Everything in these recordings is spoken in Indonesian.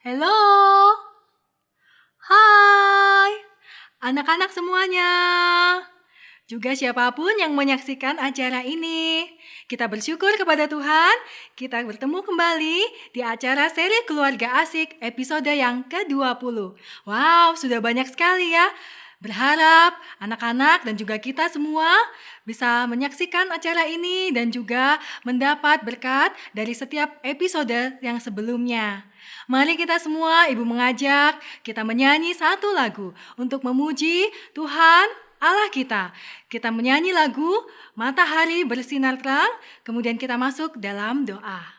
Halo, hai anak-anak semuanya. Juga siapapun yang menyaksikan acara ini. Kita bersyukur kepada Tuhan, kita bertemu kembali di acara seri Keluarga Asik episode yang ke-20. Wow, sudah banyak sekali ya. Berharap anak-anak dan juga kita semua bisa menyaksikan acara ini dan juga mendapat berkat dari setiap episode yang sebelumnya. Mari kita semua, Ibu mengajak kita menyanyi satu lagu untuk memuji Tuhan Allah kita. Kita menyanyi lagu Matahari Bersinar Terang, kemudian kita masuk dalam doa.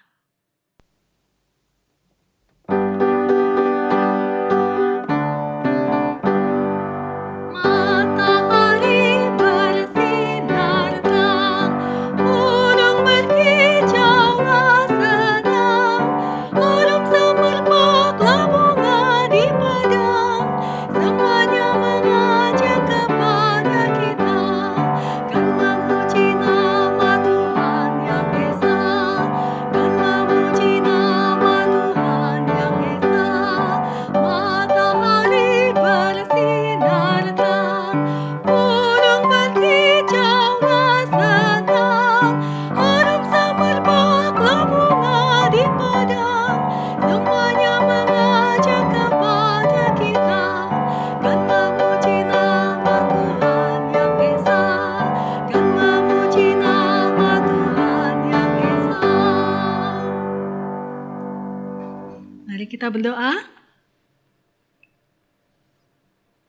Mari kita berdoa.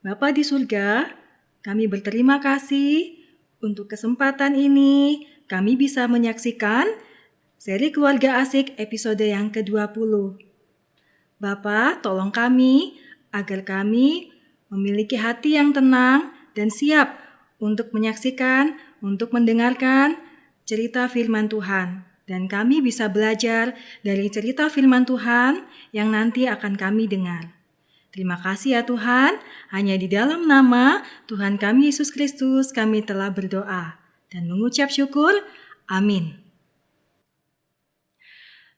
Bapa di surga, kami berterima kasih untuk kesempatan ini kami bisa menyaksikan seri Keluarga Asik episode yang ke-20. Bapa, tolong kami agar kami memiliki hati yang tenang dan siap untuk menyaksikan, untuk mendengarkan cerita firman Tuhan. Dan kami bisa belajar dari cerita firman Tuhan yang nanti akan kami dengar. Terima kasih ya Tuhan, hanya di dalam nama Tuhan kami Yesus Kristus kami telah berdoa dan mengucap syukur. Amin.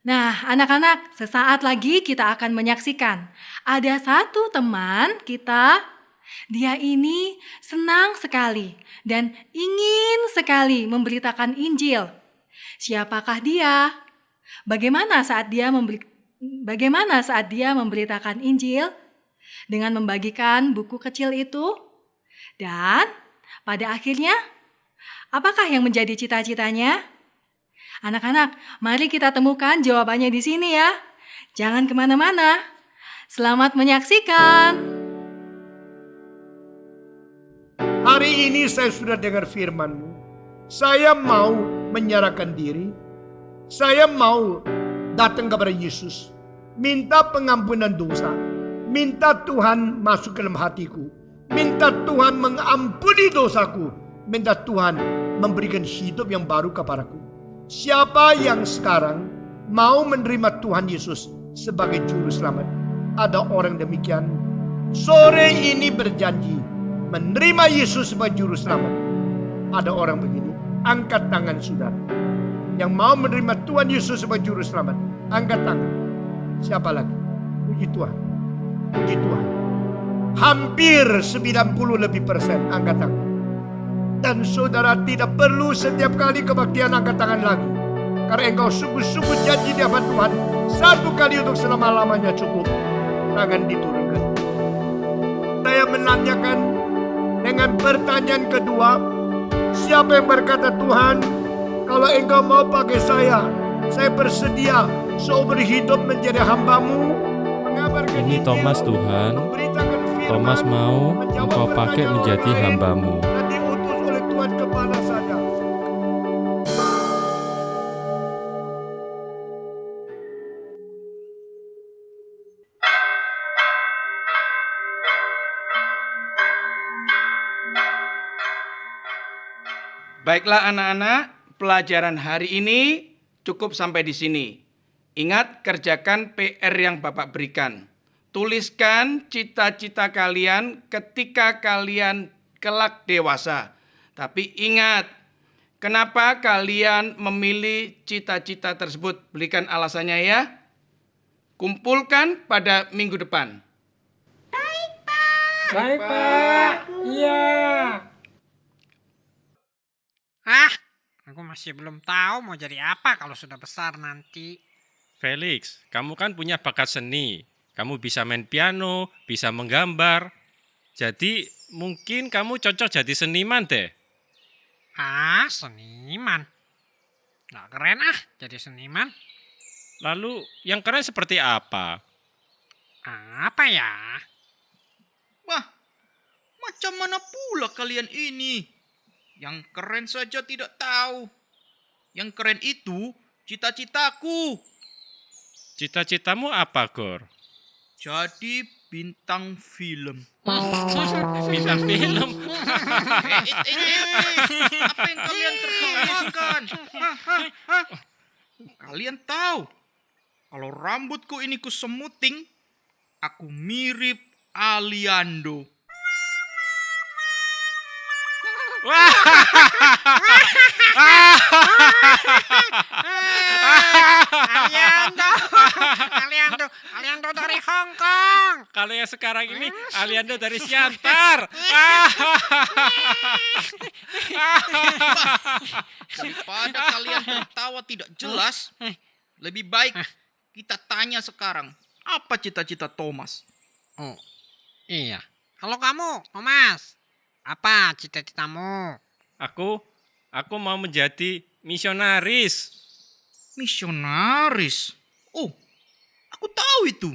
Nah, anak-anak, sesaat lagi kita akan menyaksikan. Ada satu teman kita, dia ini senang sekali dan ingin sekali memberitakan Injil. Siapakah dia? Bagaimana saat dia memberitakan Injil? Dengan membagikan buku kecil itu? Dan pada akhirnya, apakah yang menjadi cita-citanya? Anak-anak, mari kita temukan jawabannya di sini ya. Jangan kemana-mana. Selamat menyaksikan. Hari ini saya sudah dengar firman-Mu. Saya mau menyerahkan diri. Saya mau datang kepada Yesus. Minta pengampunan dosa. Minta Tuhan masuk ke dalam hatiku. Minta Tuhan mengampuni dosaku. Minta Tuhan memberikan hidup yang baru kepadaku. Siapa yang sekarang mau menerima Tuhan Yesus sebagai juru selamat? Ada orang demikian. Sore ini berjanji menerima Yesus sebagai juru selamat. Ada orang begini. Angkat tangan saudara. Yang mau menerima Tuhan Yesus sebagai juru selamat. Angkat tangan. Siapa lagi? Puji Tuhan. Puji Tuhan. Hampir 90% angkat tangan. Dan saudara tidak perlu setiap kali kebaktian angkat tangan lagi. Karena engkau sungguh-sungguh janji di hadapan Tuhan. Satu kali untuk selama-lamanya cukup. Tangan diturunkan. Saya menanyakan dengan pertanyaan kedua. Siapa yang berkata, Tuhan, kalau engkau mau pakai saya bersedia seumur hidup menjadi hamba-Mu. Ini Thomas Tuhan. Thomas mau engkau pakai menjadi hamba-Mu. Kepala saja. Baiklah anak-anak, pelajaran hari ini cukup sampai di sini. Ingat, kerjakan PR yang Bapak berikan. Tuliskan cita-cita kalian ketika kalian kelak dewasa. Tapi ingat, kenapa kalian memilih cita-cita tersebut? Berikan alasannya ya. Kumpulkan pada minggu depan. Baik, Pak. Iya. Aku masih belum tahu mau jadi apa kalau sudah besar nanti. Felix, kamu kan punya bakat seni. Kamu bisa main piano, bisa menggambar. Jadi mungkin kamu cocok jadi seniman deh. Seniman. Nggak keren jadi seniman. Lalu yang keren seperti apa? Apa ya? Wah, macam mana pula kalian ini? Yang keren saja tidak tahu. Yang keren itu cita-citaku. Cita-citamu apa, Gor? Jadi bintang film. Bintang film. Apa yang kalian tertawakan? Kalian tahu, kalau rambutku ini kusemuting, aku mirip Aliando. Aliando dari Hong Kong. Kalau yang sekarang ini Aliando dari Siantar. Daripada kalian tertawa tidak jelas, lebih baik kita tanya sekarang, apa cita-cita Thomas? Oh, iya. Kalau kamu, Thomas, apa cita-citamu? Aku mau menjadi misionaris. Misionaris? Oh, aku tahu itu.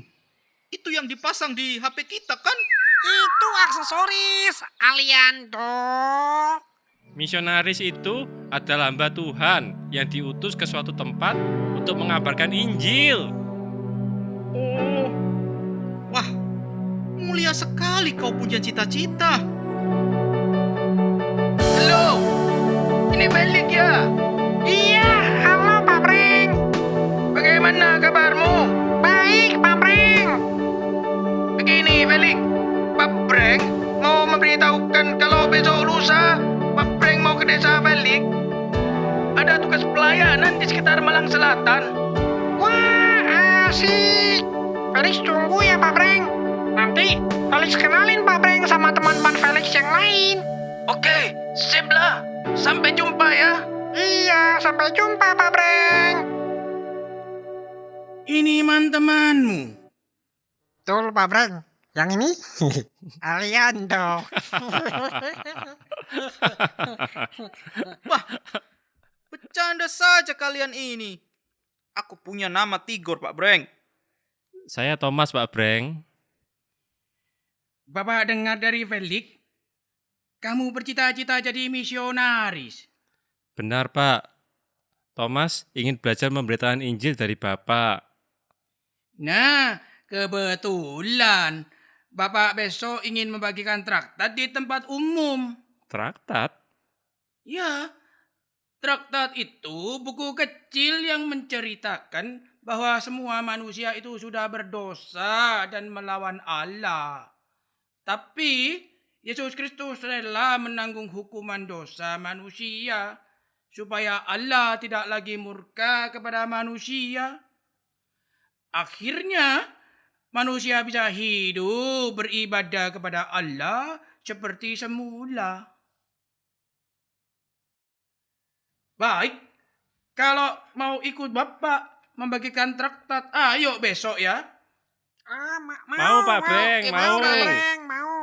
Itu yang dipasang di HP kita kan? Itu aksesoris Aliando. Misionaris itu adalah hamba Tuhan yang diutus ke suatu tempat untuk mengabarkan Injil. Oh, wah, mulia sekali kau punya cita-cita. Halo, ini Felix ya. Iya, halo Pak Breng. Bagaimana kabarmu? Baik, Pak Breng. Begini Felix, Pak Breng mau memberitahukan kalau besok lusa Pak Breng mau ke desa Felix. Ada tugas pelayanan di sekitar Malang Selatan. Wah, asik. Felix tunggu ya Pak Breng. Nanti Felix kenalin Pak Breng sama teman-teman Felix yang lain. Oke, sip lah. Sampai jumpa ya. Iya, sampai jumpa Pak Breng. Ini temanmu. Betul Pak Breng. Yang ini Aliando. Wah, bercanda saja kalian ini. Aku punya nama Tigor, Pak Breng. Saya Thomas, Pak Breng. Bapak dengar dari Felix, kamu bercita-cita jadi misionaris. Benar, Pak. Thomas ingin belajar memberitakan Injil dari Bapak. Nah, kebetulan Bapak besok ingin membagikan traktat di tempat umum. Traktat? Ya, traktat itu buku kecil yang menceritakan bahwa semua manusia itu sudah berdosa dan melawan Allah. Tapi Yesus Kristus rela menanggung hukuman dosa manusia supaya Allah tidak lagi murka kepada manusia. Akhirnya manusia bisa hidup beribadah kepada Allah seperti semula. Baik, kalau mau ikut Bapak membagikan traktat, ayo besok ya. Mau, Pak Breng, mau. Pak Breng, mau.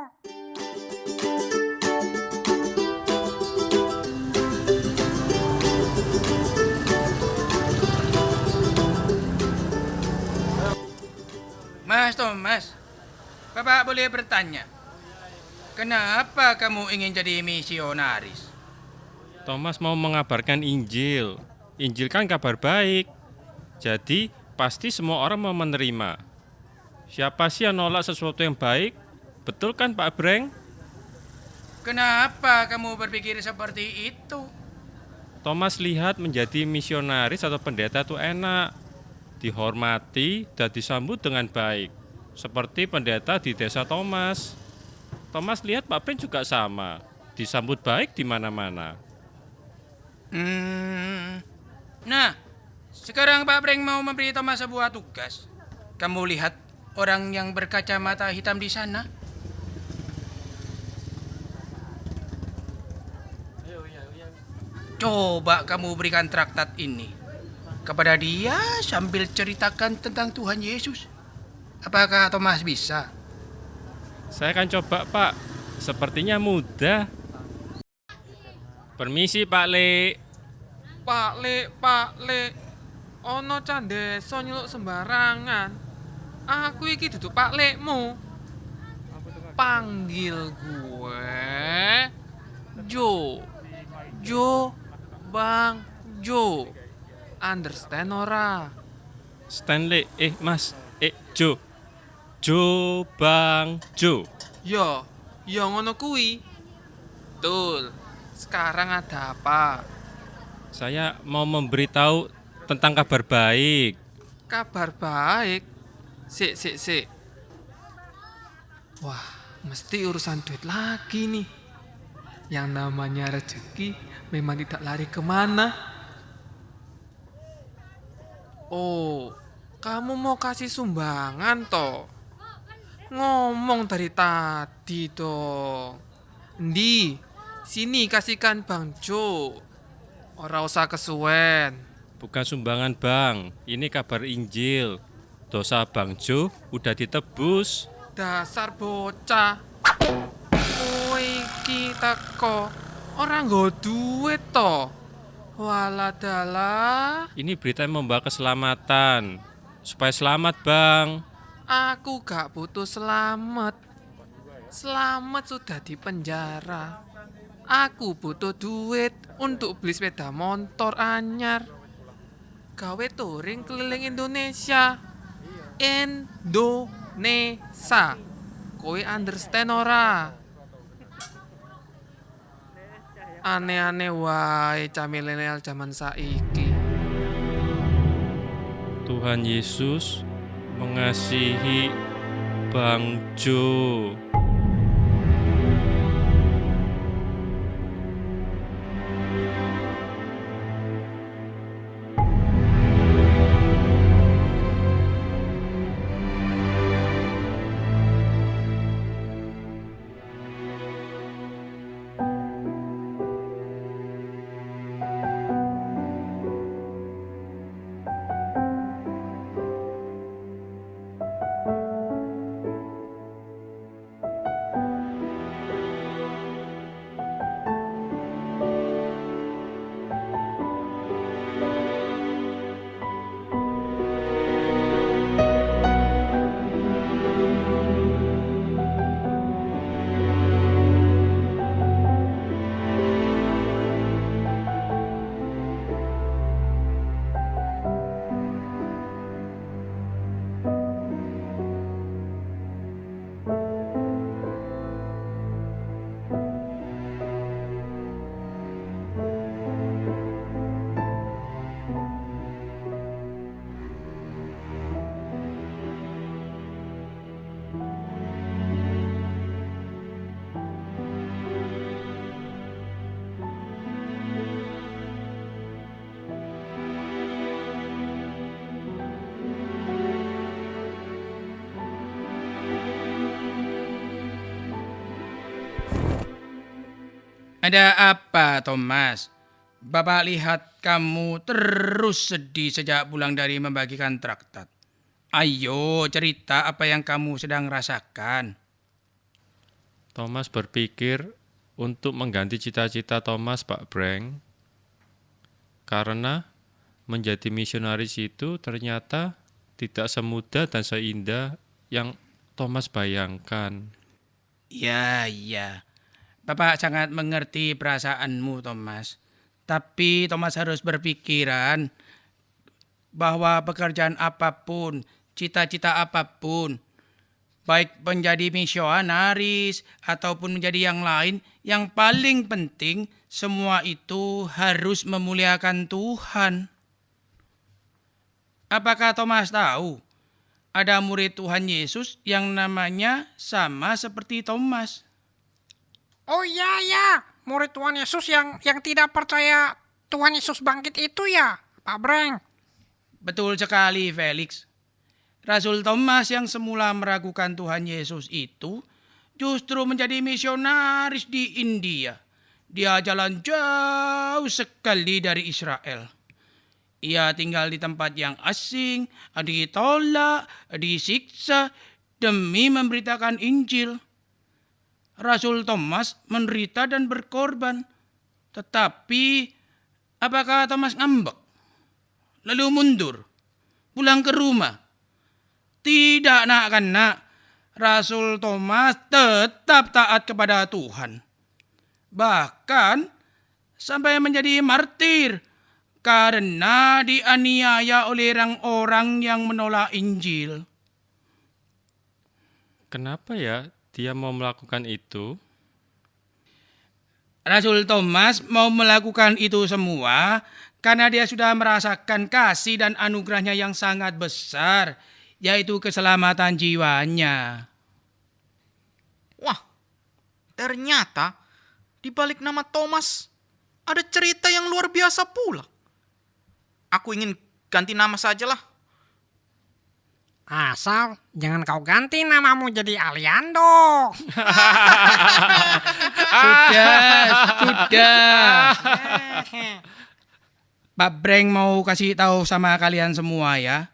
Mas Thomas, Bapak boleh bertanya, kenapa kamu ingin jadi misionaris? Thomas mau mengabarkan Injil. Injil kan kabar baik. Jadi pasti semua orang mau menerima. Siapa sih yang nolak sesuatu yang baik? Betul kan Pak Breng? Kenapa kamu berpikir seperti itu? Thomas lihat menjadi misionaris atau pendeta itu enak. Dihormati dan disambut dengan baik. Seperti pendeta di desa Thomas. Thomas lihat Pak Breng juga sama. Disambut baik di mana-mana. Nah, sekarang Pak Breng mau memberi Thomas sebuah tugas. kamu lihat orang yang berkacamata hitam di sana? Coba kamu berikan traktat ini kepada dia sambil ceritakan tentang Tuhan Yesus. Apakah Thomas bisa? Saya akan coba, Pak. Sepertinya mudah. Permisi, Pak Le. Pak Le, ono candeso nyeluk sembarangan. Aku iki duduk Pak Lekmu. Panggil gue Jo, Bang Jo. Understand ora? Stanley, Mas, Jo. Jo, Bang Jo. Yo, ngono kuwi. Betul. Sekarang ada apa? Saya mau memberitahu tentang kabar baik. Kabar baik. Sik. Wah, mesti urusan duit lagi nih. Yang namanya rezeki memang tidak lari kemana. Oh, kamu mau kasih sumbangan toh? Ngomong dari tadi dong. Ndi, sini kasihkan Bang Jo. Ora usah kesuwen. Bukan sumbangan, Bang. Ini kabar Injil. Dosa Bang Jo udah ditebus. Dasar bocah. Kowe iki teko ora nggo duit to. Waladala, Ini berita yang membawa keselamatan. Supaya selamat, Bang. aku gak butuh selamat. Selamat sudah di penjara. Aku butuh duit untuk beli sepeda motor anyar. Gawe touring keliling Indonesia. Indonesia. Kowe understand ora? Aneh-aneh wae cah milenial zaman saiki. Tuhan Yesus mengasihi Bang Jo. Ada apa, Thomas? Bapak lihat kamu terus sedih sejak pulang dari membagikan traktat. Ayo cerita apa yang kamu sedang rasakan. Thomas berpikir untuk mengganti cita-cita Thomas, Pak Breng. Karena menjadi misionaris itu ternyata tidak semudah dan seindah yang Thomas bayangkan. Ya. Bapak sangat mengerti perasaanmu, Thomas. Tapi Thomas harus berpikiran bahwa pekerjaan apapun, cita-cita apapun, baik menjadi misionaris ataupun menjadi yang lain, yang paling penting semua itu harus memuliakan Tuhan. Apakah Thomas tahu ada murid Tuhan Yesus yang namanya sama seperti Thomas? Oh iya, murid Tuhan Yesus yang tidak percaya Tuhan Yesus bangkit itu ya, Pak Breng. Betul sekali, Felix. Rasul Thomas yang semula meragukan Tuhan Yesus itu justru menjadi misionaris di India. Dia jalan jauh sekali dari Israel. Ia tinggal di tempat yang asing, ditolak, disiksa demi memberitakan Injil. Rasul Thomas menderita dan berkorban. Tetapi apakah Thomas ngambek? Lalu mundur, pulang ke rumah? Tidak, nak. Rasul Thomas tetap taat kepada Tuhan. Bahkan sampai menjadi martir karena dianiaya oleh orang-orang yang menolak Injil. Kenapa ya dia mau melakukan itu? Rasul Thomas mau melakukan itu semua karena dia sudah merasakan kasih dan anugerahnya yang sangat besar, yaitu keselamatan jiwanya. Wah, ternyata di balik nama Thomas ada cerita yang luar biasa pula. Aku ingin ganti nama sajalah. Asal jangan kau ganti namamu jadi Aliando. Sudah. Pak Breng mau kasih tahu sama kalian semua ya.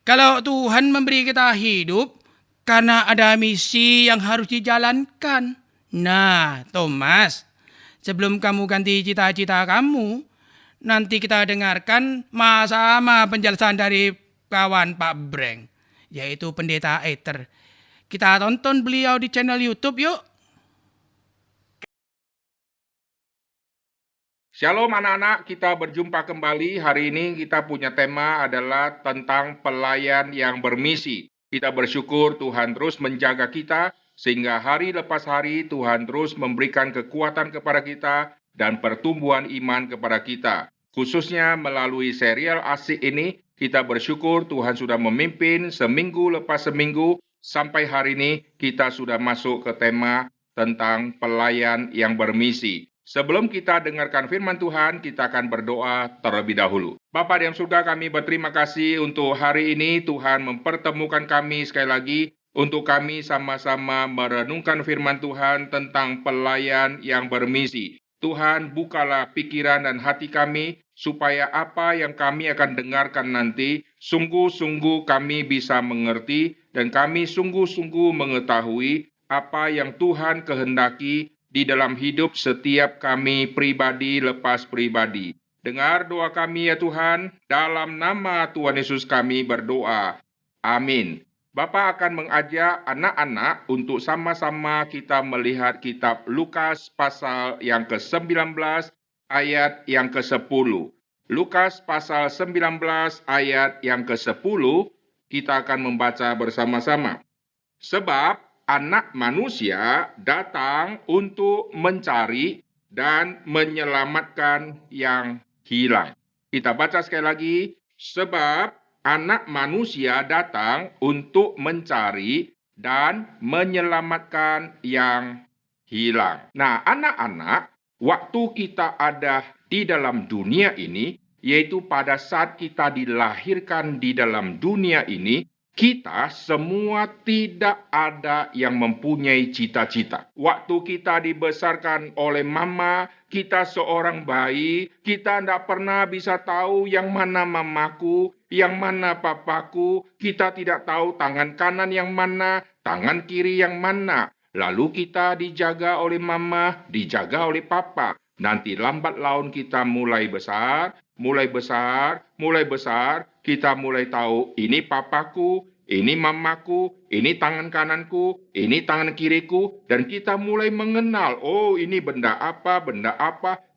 Kalau Tuhan memberi kita hidup karena ada misi yang harus dijalankan. Nah, Thomas, sebelum kamu ganti cita-cita kamu, nanti kita dengarkan sama penjelasan dari kawan Pak Breng, yaitu Pendeta Ether. Kita tonton beliau di channel YouTube yuk. Shalom anak-anak, kita berjumpa kembali. Hari ini kita punya tema adalah tentang pelayan yang bermisi. Kita bersyukur Tuhan terus menjaga kita, sehingga hari lepas hari Tuhan terus memberikan kekuatan kepada kita dan pertumbuhan iman kepada kita. Khususnya melalui serial asik ini, kita bersyukur Tuhan sudah memimpin seminggu lepas seminggu, sampai hari ini kita sudah masuk ke tema tentang pelayan yang bermisi. Sebelum kita dengarkan firman Tuhan, kita akan berdoa terlebih dahulu. Bapa di dalam surga, kami berterima kasih untuk hari ini Tuhan mempertemukan kami sekali lagi untuk kami sama-sama merenungkan firman Tuhan tentang pelayan yang bermisi. Tuhan, bukalah pikiran dan hati kami supaya apa yang kami akan dengarkan nanti sungguh-sungguh kami bisa mengerti dan kami sungguh-sungguh mengetahui apa yang Tuhan kehendaki di dalam hidup setiap kami pribadi lepas pribadi. Dengar doa kami ya Tuhan, dalam nama Tuhan Yesus kami berdoa. Amin. Bapa akan mengajak anak-anak untuk sama-sama kita melihat kitab Lukas pasal yang ke-19 ayat yang ke-10. Lukas pasal 19 ayat yang ke-10 kita akan membaca bersama-sama. Sebab Anak Manusia datang untuk mencari dan menyelamatkan yang hilang. Kita baca sekali lagi. Sebab Anak Manusia datang untuk mencari dan menyelamatkan yang hilang. Nah, anak-anak, waktu kita ada di dalam dunia ini, yaitu pada saat kita dilahirkan di dalam dunia ini, kita semua tidak ada yang mempunyai cita-cita. Waktu kita dibesarkan oleh mama, kita seorang bayi, kita tidak pernah bisa tahu yang mana mamaku, yang mana papaku. Kita tidak tahu tangan kanan yang mana, tangan kiri yang mana. Lalu kita dijaga oleh mama, dijaga oleh papa. Nanti lambat laun kita mulai besar, kita mulai tahu ini papaku, ini mamaku, ini tangan kananku, ini tangan kiriku, dan kita mulai mengenal, oh ini benda apa.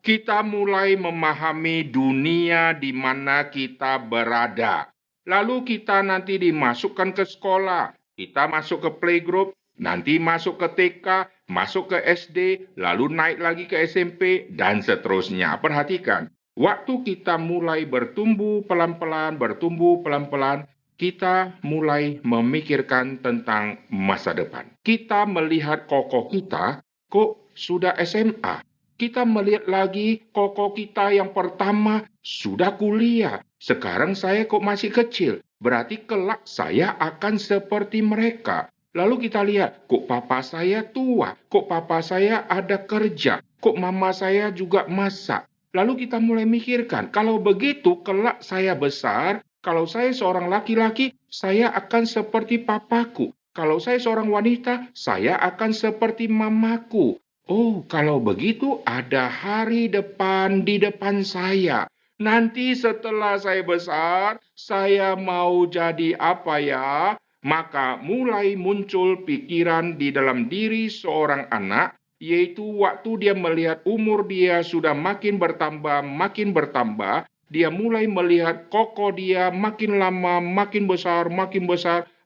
Kita mulai memahami dunia di mana kita berada. Lalu kita nanti dimasukkan ke sekolah, kita masuk ke playgroup, nanti masuk ke TK, masuk ke SD, lalu naik lagi ke SMP, dan seterusnya. Perhatikan, waktu kita mulai bertumbuh pelan-pelan, kita mulai memikirkan tentang masa depan. Kita melihat koko kita, kok sudah SMA. Kita melihat lagi koko kita yang pertama sudah kuliah. Sekarang saya kok masih kecil. berarti kelak saya akan seperti mereka. Lalu kita lihat, kok papa saya tua, kok papa saya ada kerja, kok mama saya juga masak. Lalu kita mulai mikirkan, kalau begitu kelak saya besar, kalau saya seorang laki-laki, saya akan seperti papaku. Kalau saya seorang wanita, saya akan seperti mamaku. Oh, kalau begitu ada hari depan di depan saya. Nanti setelah saya besar, saya mau jadi apa ya? Maka mulai muncul pikiran di dalam diri seorang anak, yaitu waktu dia melihat umur dia sudah makin bertambah, dia mulai melihat koko dia makin lama, makin besar,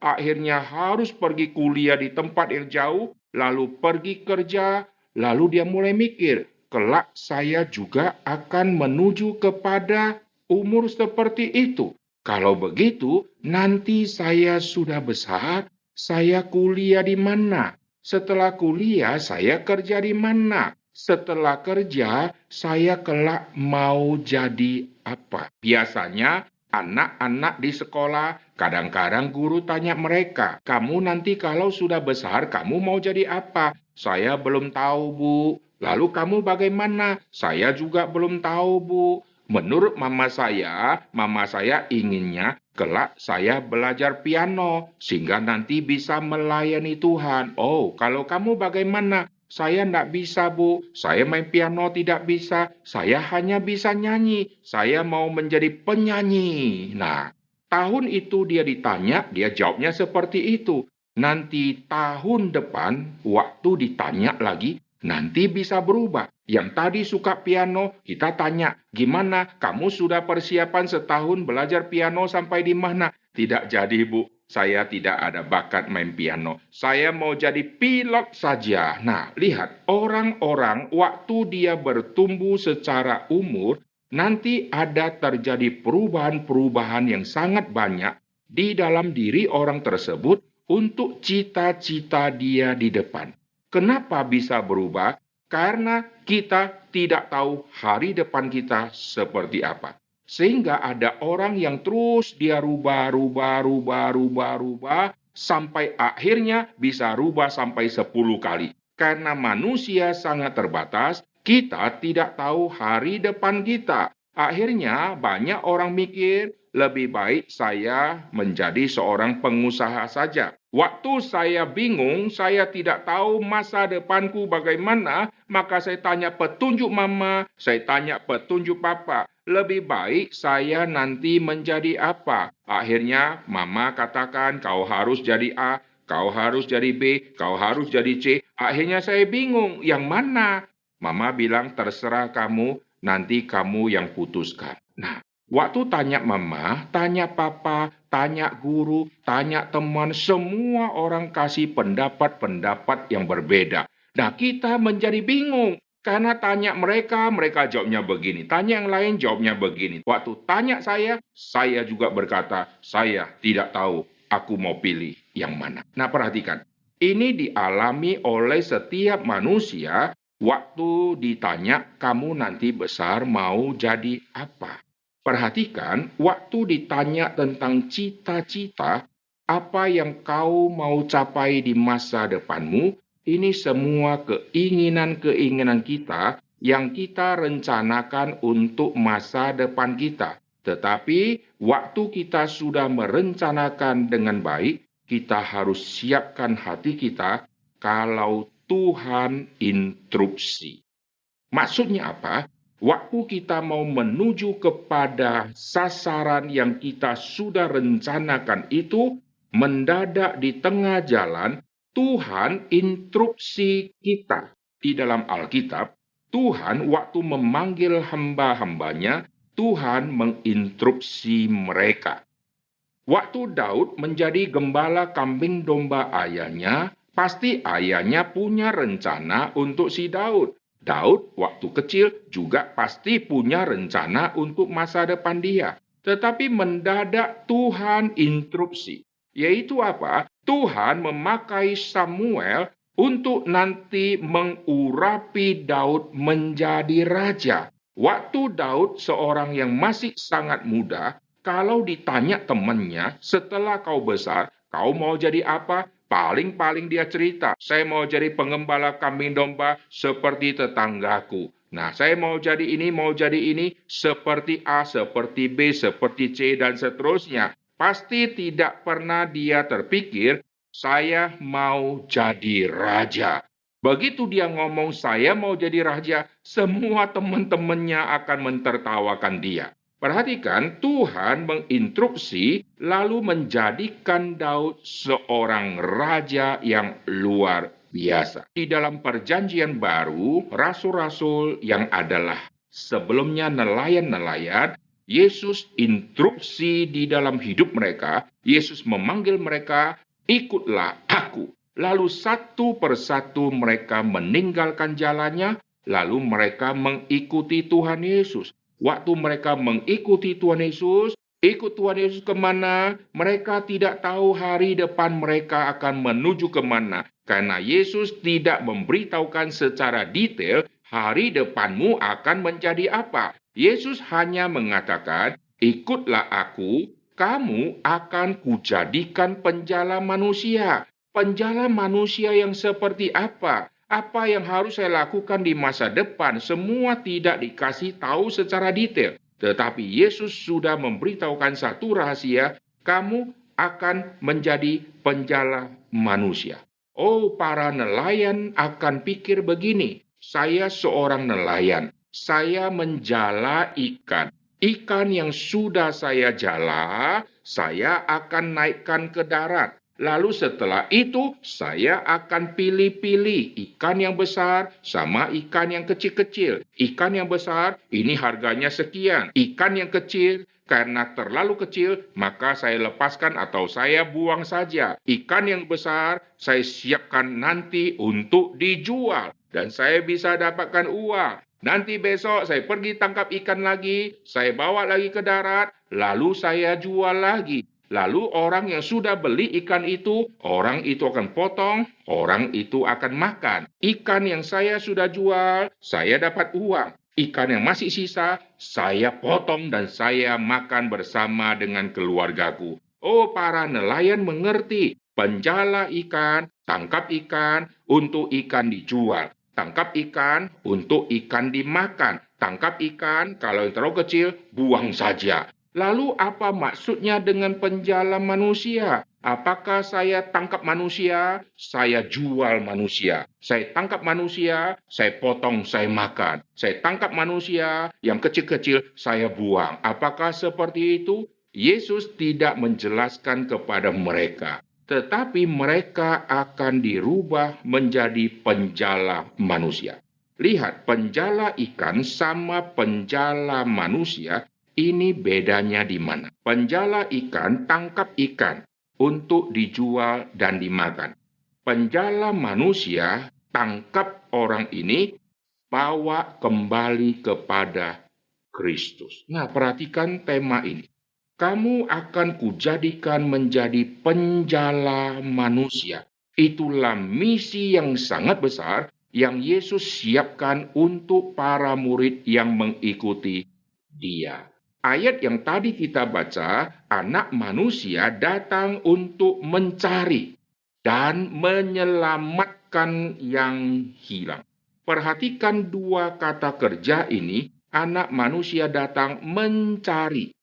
akhirnya harus pergi kuliah di tempat yang jauh, lalu pergi kerja, lalu dia mulai mikir, kelak saya juga akan menuju kepada umur seperti itu. Kalau begitu, nanti saya sudah besar, saya kuliah di mana? Setelah kuliah, saya kerja di mana? Setelah kerja, saya kelak mau jadi apa? Biasanya, anak-anak di sekolah, kadang-kadang guru tanya mereka, kamu nanti kalau sudah besar, kamu mau jadi apa? Saya belum tahu, Bu. Lalu kamu bagaimana? Saya juga belum tahu, Bu. Menurut mama saya inginnya kelak saya belajar piano sehingga nanti bisa melayani Tuhan. Oh, kalau kamu bagaimana? Saya tidak bisa, Bu. Saya main piano tidak bisa. Saya hanya bisa nyanyi. Saya mau menjadi penyanyi. Nah, tahun itu dia ditanya, dia jawabnya seperti itu. Nanti tahun depan, waktu ditanya lagi, nanti bisa berubah. Yang tadi suka piano, kita tanya, gimana? Kamu sudah persiapan setahun belajar piano sampai di mana? Tidak jadi, Bu. Saya tidak ada bakat main piano. Saya mau jadi pilot saja. Nah, lihat, orang-orang waktu dia bertumbuh secara umur, nanti ada terjadi perubahan-perubahan yang sangat banyak di dalam diri orang tersebut untuk cita-cita dia di depan. Kenapa bisa berubah? Karena kita tidak tahu hari depan kita seperti apa. Sehingga ada orang yang terus dia rubah, sampai akhirnya bisa rubah sampai 10 kali. Karena manusia sangat terbatas, kita tidak tahu hari depan kita. Akhirnya banyak orang mikir, lebih baik saya menjadi seorang pengusaha saja. Waktu saya bingung, saya tidak tahu masa depanku bagaimana, maka saya tanya petunjuk mama, saya tanya petunjuk papa. Lebih baik saya nanti menjadi apa? Akhirnya mama katakan kau harus jadi A, kau harus jadi B, kau harus jadi C. Akhirnya saya bingung, yang mana? Mama bilang terserah kamu, nanti kamu yang putuskan. Nah, waktu tanya mama, tanya papa, tanya guru, tanya teman, semua orang kasih pendapat-pendapat yang berbeda. Nah, kita menjadi bingung. Karena tanya mereka jawabnya begini. Tanya yang lain, jawabnya begini. Waktu tanya saya juga berkata, saya tidak tahu, aku mau pilih yang mana. Nah, perhatikan. Ini dialami oleh setiap manusia waktu ditanya, kamu nanti besar mau jadi apa? Perhatikan, waktu ditanya tentang cita-cita, apa yang kau mau capai di masa depanmu, ini semua keinginan-keinginan kita yang kita rencanakan untuk masa depan kita. Tetapi, waktu kita sudah merencanakan dengan baik, kita harus siapkan hati kita kalau Tuhan interupsi. Maksudnya apa? Waktu kita mau menuju kepada sasaran yang kita sudah rencanakan itu, mendadak di tengah jalan, Tuhan interupsi kita. Di dalam Alkitab, Tuhan waktu memanggil hamba-hambanya, Tuhan menginterupsi mereka. Waktu Daud menjadi gembala kambing domba ayahnya, pasti ayahnya punya rencana untuk si Daud. Daud waktu kecil juga pasti punya rencana untuk masa depan dia. Tetapi mendadak Tuhan interupsi. Yaitu apa? Tuhan memakai Samuel untuk nanti mengurapi Daud menjadi raja. Waktu Daud seorang yang masih sangat muda, Kalau ditanya temannya, setelah kau besar, kau mau jadi apa? Paling-paling dia cerita, saya mau jadi pengembala kambing domba seperti tetanggaku. Nah, saya mau jadi ini, seperti A, seperti B, seperti C, dan seterusnya. Pasti tidak pernah dia terpikir, saya mau jadi raja. Begitu dia ngomong, saya mau jadi raja, semua teman-temannya akan mentertawakan dia. Perhatikan, Tuhan menginstruksi lalu menjadikan Daud seorang raja yang luar biasa. Di dalam perjanjian baru, rasul-rasul yang adalah sebelumnya nelayan-nelayan, Yesus instruksi di dalam hidup mereka, Yesus memanggil mereka, ikutlah aku. Lalu satu persatu mereka meninggalkan jalannya, lalu mereka mengikuti Tuhan Yesus. Waktu mereka mengikuti Tuhan Yesus, ikut Tuhan Yesus kemana? Mereka tidak tahu hari depan mereka akan menuju kemana. Karena Yesus tidak memberitahukan secara detail hari depanmu akan menjadi apa. Yesus hanya mengatakan, ikutlah aku, kamu akan kujadikan penjala manusia. Penjala manusia yang seperti apa? Apa yang harus saya lakukan di masa depan? Semua tidak dikasih tahu secara detail. Tetapi Yesus sudah memberitahukan satu rahasia, kamu akan menjadi penjala manusia. Oh, para nelayan akan pikir begini, saya seorang nelayan, saya menjala ikan. Ikan yang sudah saya jala, saya akan naikkan ke darat. Lalu setelah itu, saya akan pilih-pilih ikan yang besar sama ikan yang kecil-kecil. Ikan yang besar, ini harganya sekian. Ikan yang kecil, karena terlalu kecil, maka saya lepaskan atau saya buang saja. Ikan yang besar, saya siapkan nanti untuk dijual. Dan saya bisa dapatkan uang. Nanti besok saya pergi tangkap ikan lagi, saya bawa lagi ke darat, lalu saya jual lagi. Lalu orang yang sudah beli ikan itu, orang itu akan potong, orang itu akan makan. Ikan yang saya sudah jual, saya dapat uang. Ikan yang masih sisa, saya potong dan saya makan bersama dengan keluargaku. Oh, para nelayan mengerti. Penjala ikan, tangkap ikan untuk ikan dijual. Tangkap ikan untuk ikan dimakan. Tangkap ikan, kalau yang terlalu kecil, buang saja. Lalu apa maksudnya dengan penjala manusia? Apakah saya tangkap manusia, saya jual manusia? Saya tangkap manusia, saya potong, saya makan. Saya tangkap manusia, yang kecil-kecil saya buang. Apakah seperti itu? Yesus tidak menjelaskan kepada mereka. Tetapi mereka akan dirubah menjadi penjala manusia. Lihat, penjala ikan sama penjala manusia, ini bedanya di mana? Penjala ikan tangkap ikan untuk dijual dan dimakan. Penjala manusia tangkap orang ini, bawa kembali kepada Kristus. Nah, perhatikan tema ini. Kamu akan kujadikan menjadi penjala manusia. Itulah misi yang sangat besar yang Yesus siapkan untuk para murid yang mengikuti Dia. Ayat yang tadi kita baca, anak manusia datang untuk mencari dan menyelamatkan yang hilang. Perhatikan dua kata kerja ini, anak manusia datang mencari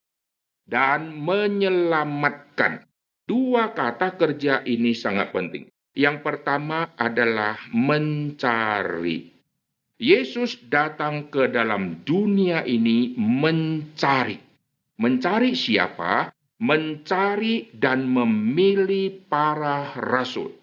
dan menyelamatkan. Dua kata kerja ini sangat penting. Yang pertama adalah mencari. Yesus datang ke dalam dunia ini mencari. Mencari siapa? Mencari dan memilih para rasul.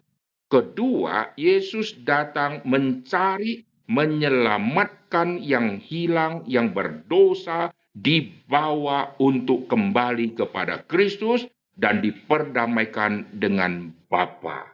Kedua, Yesus datang mencari, menyelamatkan yang hilang, yang berdosa, dibawa untuk kembali kepada Kristus dan diperdamaikan dengan Bapa.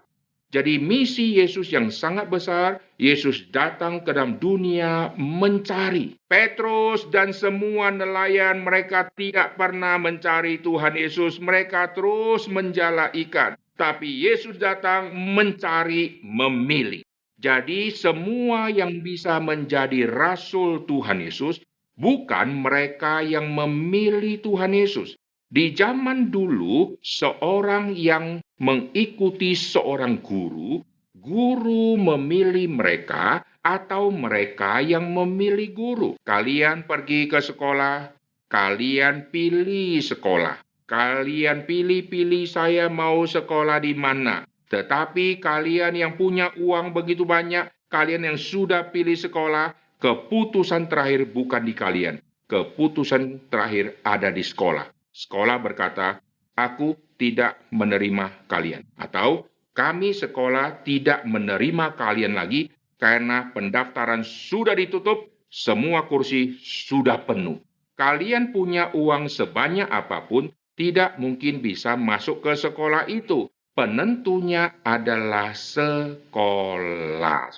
Jadi misi Yesus yang sangat besar, Yesus datang ke dalam dunia mencari. Petrus dan semua nelayan, mereka tidak pernah mencari Tuhan Yesus. Mereka terus menjala ikan. Tapi Yesus datang mencari, memilih. Jadi semua yang bisa menjadi rasul Tuhan Yesus, bukan mereka yang memilih Tuhan Yesus. Di zaman dulu, seorang yang mengikuti seorang guru, guru memilih mereka atau mereka yang memilih guru. Kalian pergi ke sekolah, kalian pilih sekolah. Kalian pilih-pilih saya mau sekolah di mana. Tetapi kalian yang punya uang begitu banyak, kalian yang sudah pilih sekolah, keputusan terakhir bukan di kalian. Keputusan terakhir ada di sekolah. Sekolah berkata, aku tidak menerima kalian. Atau, kami sekolah tidak menerima kalian lagi karena pendaftaran sudah ditutup, semua kursi sudah penuh. Kalian punya uang sebanyak apapun, tidak mungkin bisa masuk ke sekolah itu. Penentunya adalah sekolah.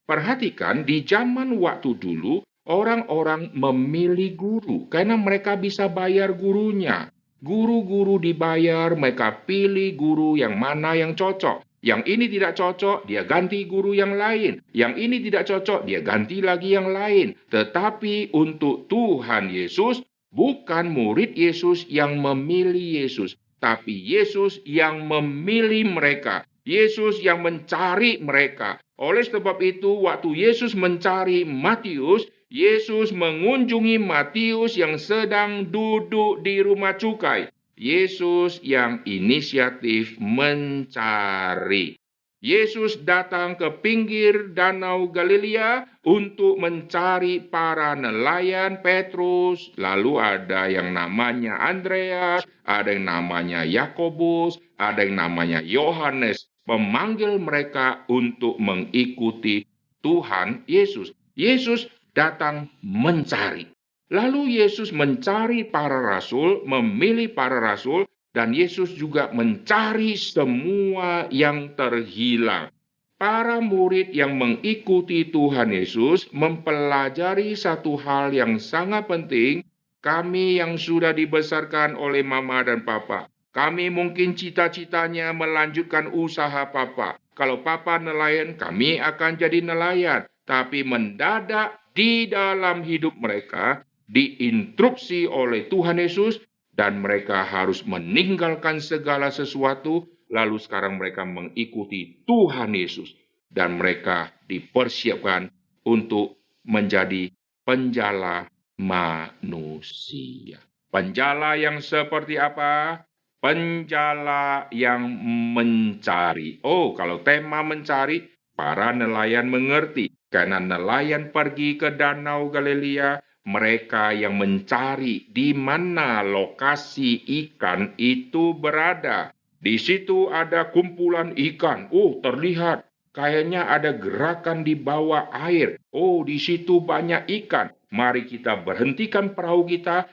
Perhatikan, di zaman waktu dulu, orang-orang memilih guru karena mereka bisa bayar gurunya. Guru-guru dibayar, mereka pilih guru yang mana yang cocok. Yang ini tidak cocok, dia ganti guru yang lain. Yang ini tidak cocok, dia ganti lagi yang lain. Tetapi untuk Tuhan Yesus, bukan murid Yesus yang memilih Yesus, tapi Yesus yang memilih mereka. Yesus yang mencari mereka. Oleh sebab itu, waktu Yesus mencari Matius, Yesus mengunjungi Matius yang sedang duduk di rumah cukai. Yesus yang inisiatif mencari. Yesus datang ke pinggir Danau Galilea untuk mencari para nelayan Petrus. Lalu ada yang namanya Andreas, ada yang namanya Yakobus, ada yang namanya Yohanes. Memanggil mereka untuk mengikuti Tuhan Yesus. Yesus datang mencari. Lalu Yesus mencari para rasul, memilih para rasul, dan Yesus juga mencari semua yang terhilang. Para murid yang mengikuti Tuhan Yesus mempelajari satu hal yang sangat penting. Kami yang sudah dibesarkan oleh mama dan papa, kami mungkin cita-citanya melanjutkan usaha papa. Kalau papa nelayan, kami akan jadi nelayan. Tapi mendadak di dalam hidup mereka diinstruksi oleh Tuhan Yesus dan mereka harus meninggalkan segala sesuatu, lalu sekarang mereka mengikuti Tuhan Yesus dan mereka dipersiapkan untuk menjadi penjala manusia. Penjala yang seperti apa? Penjala yang mencari. Oh, kalau tema mencari, para nelayan mengerti. Karena nelayan pergi ke Danau Galilea, mereka yang mencari di mana lokasi ikan itu berada. Di situ ada kumpulan ikan. Oh, terlihat. Kayaknya ada gerakan di bawah air. Oh, di situ banyak ikan. Mari kita berhentikan perahu kita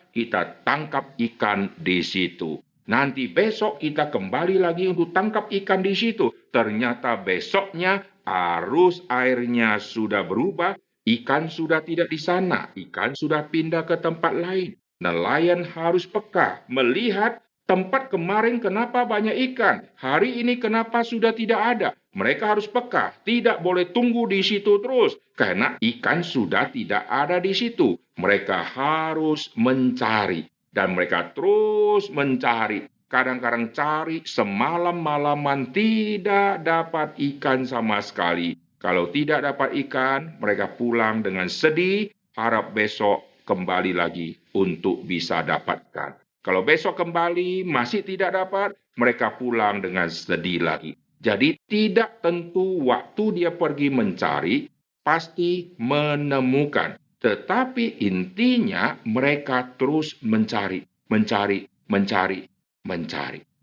tangkap ikan di situ. Nanti besok kita kembali lagi untuk tangkap ikan di situ. Ternyata besoknya arus airnya sudah berubah. Ikan sudah tidak di sana. Ikan sudah pindah ke tempat lain. Nelayan harus peka melihat tempat kemarin kenapa banyak ikan. Hari ini kenapa sudah tidak ada. Mereka harus peka. Tidak boleh tunggu di situ terus. Karena ikan sudah tidak ada di situ. Mereka harus mencari. Dan mereka terus mencari. Kadang-kadang cari semalam-malaman tidak dapat ikan sama sekali. Kalau tidak dapat ikan, mereka pulang dengan sedih, harap besok kembali lagi untuk bisa dapatkan. Kalau besok kembali masih tidak dapat, mereka pulang dengan sedih lagi. Jadi tidak tentu waktu dia pergi mencari, pasti menemukan. Tetapi intinya mereka terus mencari.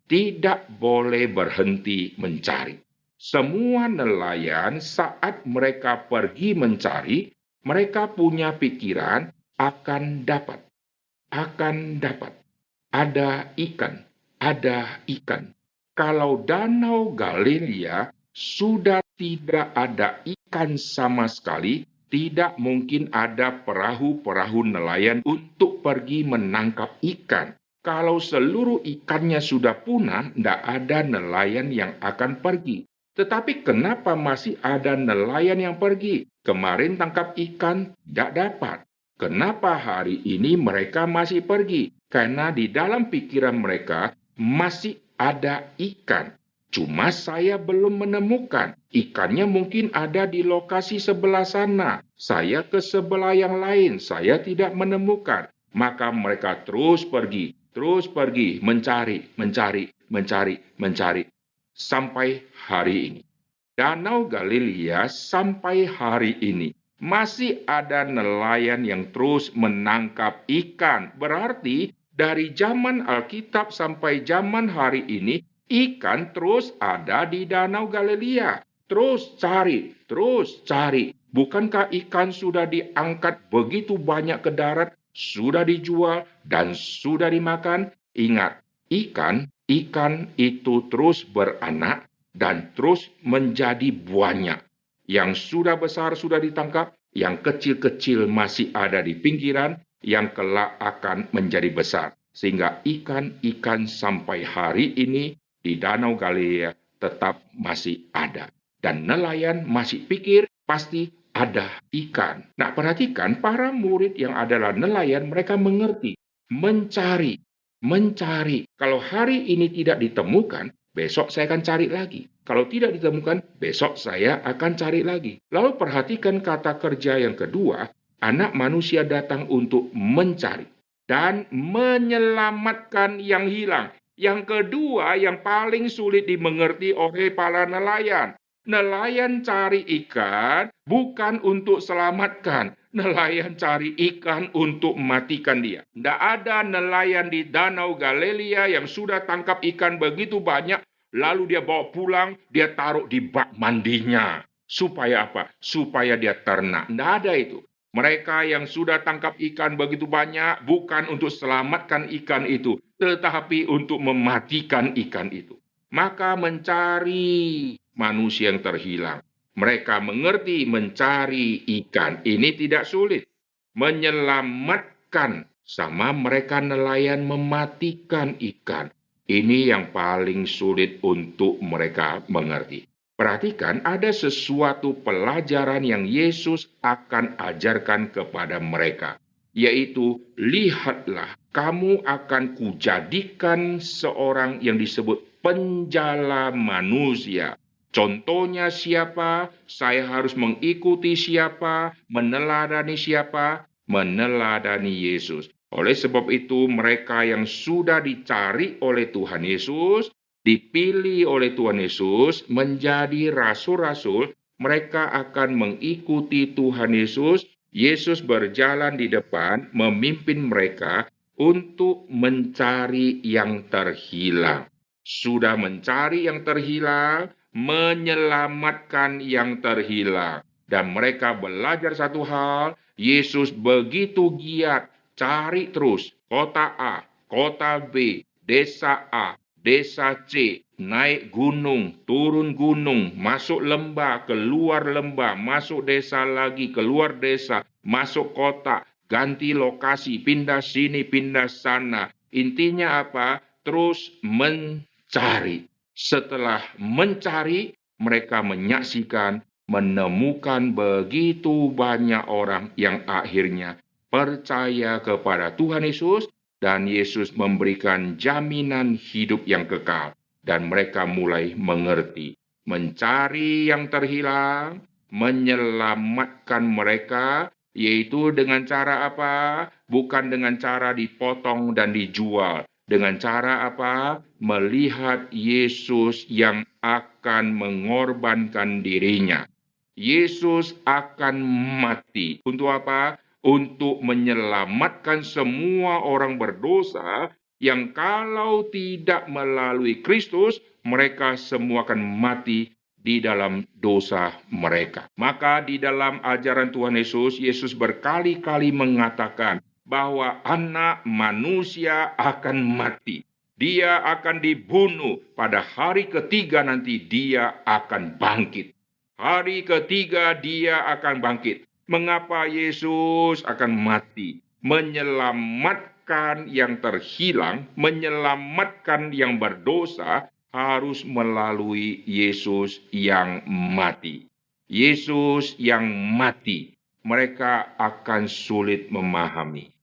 Tidak boleh berhenti mencari. Semua nelayan saat mereka pergi mencari, mereka punya pikiran akan dapat. Ada ikan. Kalau Danau Galilea sudah tidak ada ikan sama sekali, tidak mungkin ada perahu-perahu nelayan untuk pergi menangkap ikan. Kalau seluruh ikannya sudah punah, tidak ada nelayan yang akan pergi. Tetapi kenapa masih ada nelayan yang pergi? Kemarin tangkap ikan tidak dapat. Kenapa hari ini mereka masih pergi? Karena di dalam pikiran mereka masih ada ikan. Cuma saya belum menemukan. Ikannya mungkin ada di lokasi sebelah sana. Saya ke sebelah yang lain. Saya tidak menemukan. Maka mereka terus pergi, mencari. Sampai hari ini. Danau Galilea sampai hari ini masih ada nelayan yang terus menangkap ikan. Berarti dari zaman Alkitab sampai zaman hari ini, ikan terus ada di Danau Galilea. Terus cari. Bukankah ikan sudah diangkat begitu banyak ke darat, sudah dijual, dan sudah dimakan? Ingat, ikan itu terus beranak dan terus menjadi banyak. Yang sudah besar sudah ditangkap, yang kecil-kecil masih ada di pinggiran, yang kelak akan menjadi besar. Sehingga ikan-ikan sampai hari ini di Danau Galilea tetap masih ada. Dan nelayan masih pikir pasti ada ikan. Nah, perhatikan para murid yang adalah nelayan, mereka mengerti, mencari. Kalau hari ini tidak ditemukan, besok saya akan cari lagi. Kalau tidak ditemukan, besok saya akan cari lagi. Lalu perhatikan kata kerja yang kedua, Anak Manusia datang untuk mencari dan menyelamatkan yang hilang. Yang kedua yang paling sulit dimengerti oleh para nelayan. Nelayan cari ikan bukan untuk selamatkan. Nelayan cari ikan untuk matikan dia. Tidak ada nelayan di Danau Galilea yang sudah tangkap ikan begitu banyak, lalu dia bawa pulang, dia taruh di bak mandinya. Supaya apa? Supaya dia ternak. Tidak ada itu. Mereka yang sudah tangkap ikan begitu banyak bukan untuk selamatkan ikan itu, tetapi untuk mematikan ikan itu. Maka mencari manusia yang terhilang. Mereka mengerti mencari ikan. Ini tidak sulit. Menyelamatkan sama mereka nelayan mematikan ikan. Ini yang paling sulit untuk mereka mengerti. Perhatikan, ada sesuatu pelajaran yang Yesus akan ajarkan kepada mereka. Yaitu, lihatlah, kamu akan kujadikan seorang yang disebut penjala manusia. Contohnya siapa? Saya harus mengikuti siapa? Meneladani siapa? Meneladani Yesus. Oleh sebab itu, mereka yang sudah dicari oleh Tuhan Yesus, dipilih oleh Tuhan Yesus menjadi rasul-rasul, mereka akan mengikuti Tuhan Yesus. Yesus berjalan di depan, memimpin mereka untuk mencari yang terhilang. Sudah mencari yang terhilang, menyelamatkan yang terhilang. Dan mereka belajar satu hal, Yesus begitu giat, cari terus kota A, kota B, desa A, desa C, naik gunung, turun gunung, masuk lembah, keluar lembah, masuk desa lagi, keluar desa, masuk kota, ganti lokasi, pindah sini, pindah sana. Intinya apa? Terus mencari. Setelah mencari, mereka menyaksikan, menemukan begitu banyak orang yang akhirnya percaya kepada Tuhan Yesus, dan Yesus memberikan jaminan hidup yang kekal. Dan mereka mulai mengerti. Mencari yang terhilang, menyelamatkan mereka, yaitu dengan cara apa? Bukan dengan cara dipotong dan dijual. Dengan cara apa? Melihat Yesus yang akan mengorbankan dirinya. Yesus akan mati. Untuk apa? Untuk menyelamatkan semua orang berdosa yang kalau tidak melalui Kristus, mereka semua akan mati di dalam dosa mereka. Maka di dalam ajaran Tuhan Yesus, Yesus berkali-kali mengatakan bahwa Anak Manusia akan mati. Dia akan dibunuh. Pada hari ketiga nanti dia akan bangkit. Hari ketiga dia akan bangkit. Mengapa Yesus akan mati? Menyelamatkan yang terhilang, menyelamatkan yang berdosa, harus melalui Yesus yang mati. Yesus yang mati. Mereka akan sulit memahami.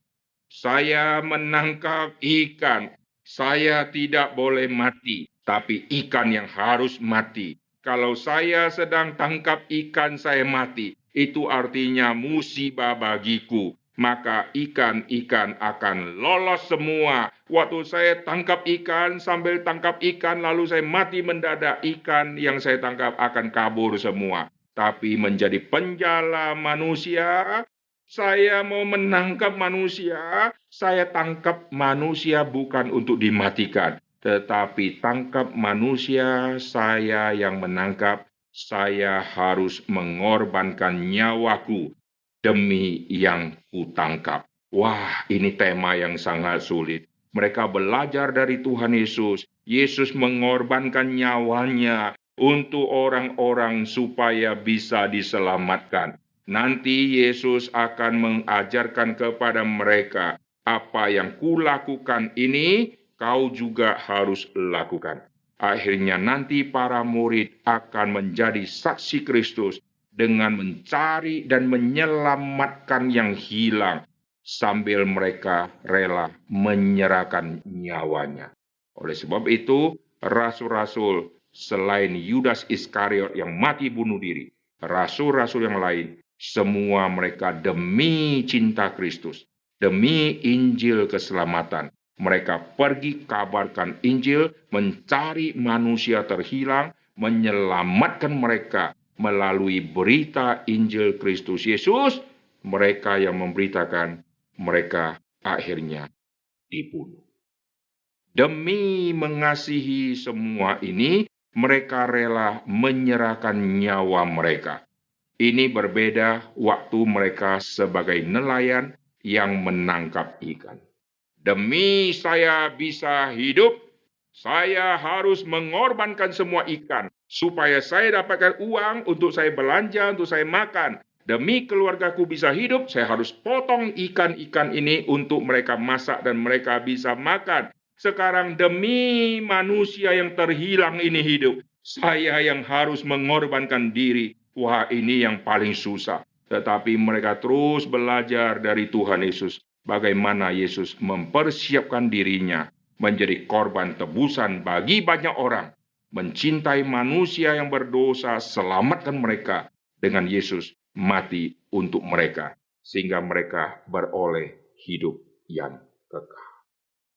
Saya menangkap ikan. Saya tidak boleh mati, tapi ikan yang harus mati. Kalau saya sedang tangkap ikan saya mati, itu artinya musibah bagiku. Maka ikan-ikan akan lolos semua. Waktu saya tangkap ikan, sambil tangkap ikan lalu saya mati mendadak, ikan yang saya tangkap akan kabur semua. Tapi menjadi penjala manusia, saya mau menangkap manusia, saya tangkap manusia bukan untuk dimatikan. Tetapi tangkap manusia, saya yang menangkap, saya harus mengorbankan nyawaku demi yang kutangkap. Wah, ini tema yang sangat sulit. Mereka belajar dari Tuhan Yesus. Yesus mengorbankan nyawanya untuk orang-orang supaya bisa diselamatkan. Nanti Yesus akan mengajarkan kepada mereka, apa yang kulakukan ini, kau juga harus lakukan. Akhirnya nanti para murid akan menjadi saksi Kristus dengan mencari dan menyelamatkan yang hilang, sambil mereka rela menyerahkan nyawanya. Oleh sebab itu, rasul-rasul selain Yudas Iskariot yang mati bunuh diri, rasul-rasul yang lain, semua mereka demi cinta Kristus, demi Injil keselamatan. Mereka pergi kabarkan Injil, mencari manusia terhilang, menyelamatkan mereka melalui berita Injil Kristus Yesus. Mereka yang memberitakan, mereka akhirnya dibunuh. Demi mengasihi semua ini, mereka rela menyerahkan nyawa mereka. Ini berbeda waktu mereka sebagai nelayan yang menangkap ikan. Demi saya bisa hidup, saya harus mengorbankan semua ikan supaya saya dapatkan uang untuk saya belanja, untuk saya makan. Demi keluargaku bisa hidup, saya harus potong ikan-ikan ini untuk mereka masak dan mereka bisa makan. Sekarang demi manusia yang terhilang ini hidup, saya yang harus mengorbankan diri. Wah, ini yang paling susah. Tetapi mereka terus belajar dari Tuhan Yesus. Bagaimana Yesus mempersiapkan dirinya menjadi korban tebusan bagi banyak orang. Mencintai manusia yang berdosa, selamatkan mereka dengan Yesus mati untuk mereka. Sehingga mereka beroleh hidup yang kekal.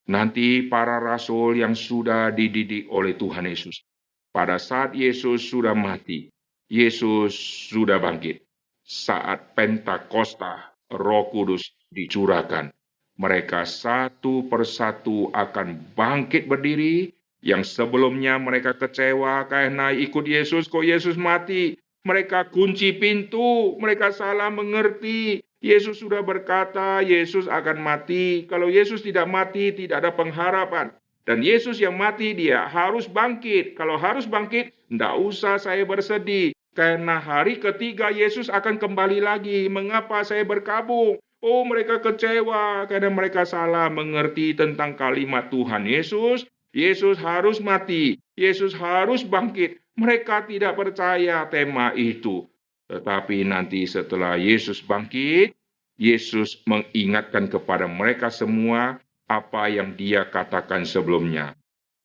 Nanti para rasul yang sudah dididik oleh Tuhan Yesus. Pada saat Yesus sudah mati, Yesus sudah bangkit. Saat Pentakosta, Roh Kudus dicurahkan. Mereka satu persatu akan bangkit berdiri. Yang sebelumnya mereka kecewa karena ikut Yesus, kok Yesus mati. Mereka kunci pintu, mereka salah mengerti. Yesus sudah berkata, Yesus akan mati. Kalau Yesus tidak mati, tidak ada pengharapan. Dan Yesus yang mati, dia harus bangkit. Kalau harus bangkit, tidak usah saya bersedih. Karena hari ketiga Yesus akan kembali lagi. Mengapa saya berkabung? Oh, mereka kecewa karena mereka salah mengerti tentang kalimat Tuhan Yesus. Yesus harus mati. Yesus harus bangkit. Mereka tidak percaya tema itu. Tetapi nanti setelah Yesus bangkit, Yesus mengingatkan kepada mereka semua apa yang dia katakan sebelumnya.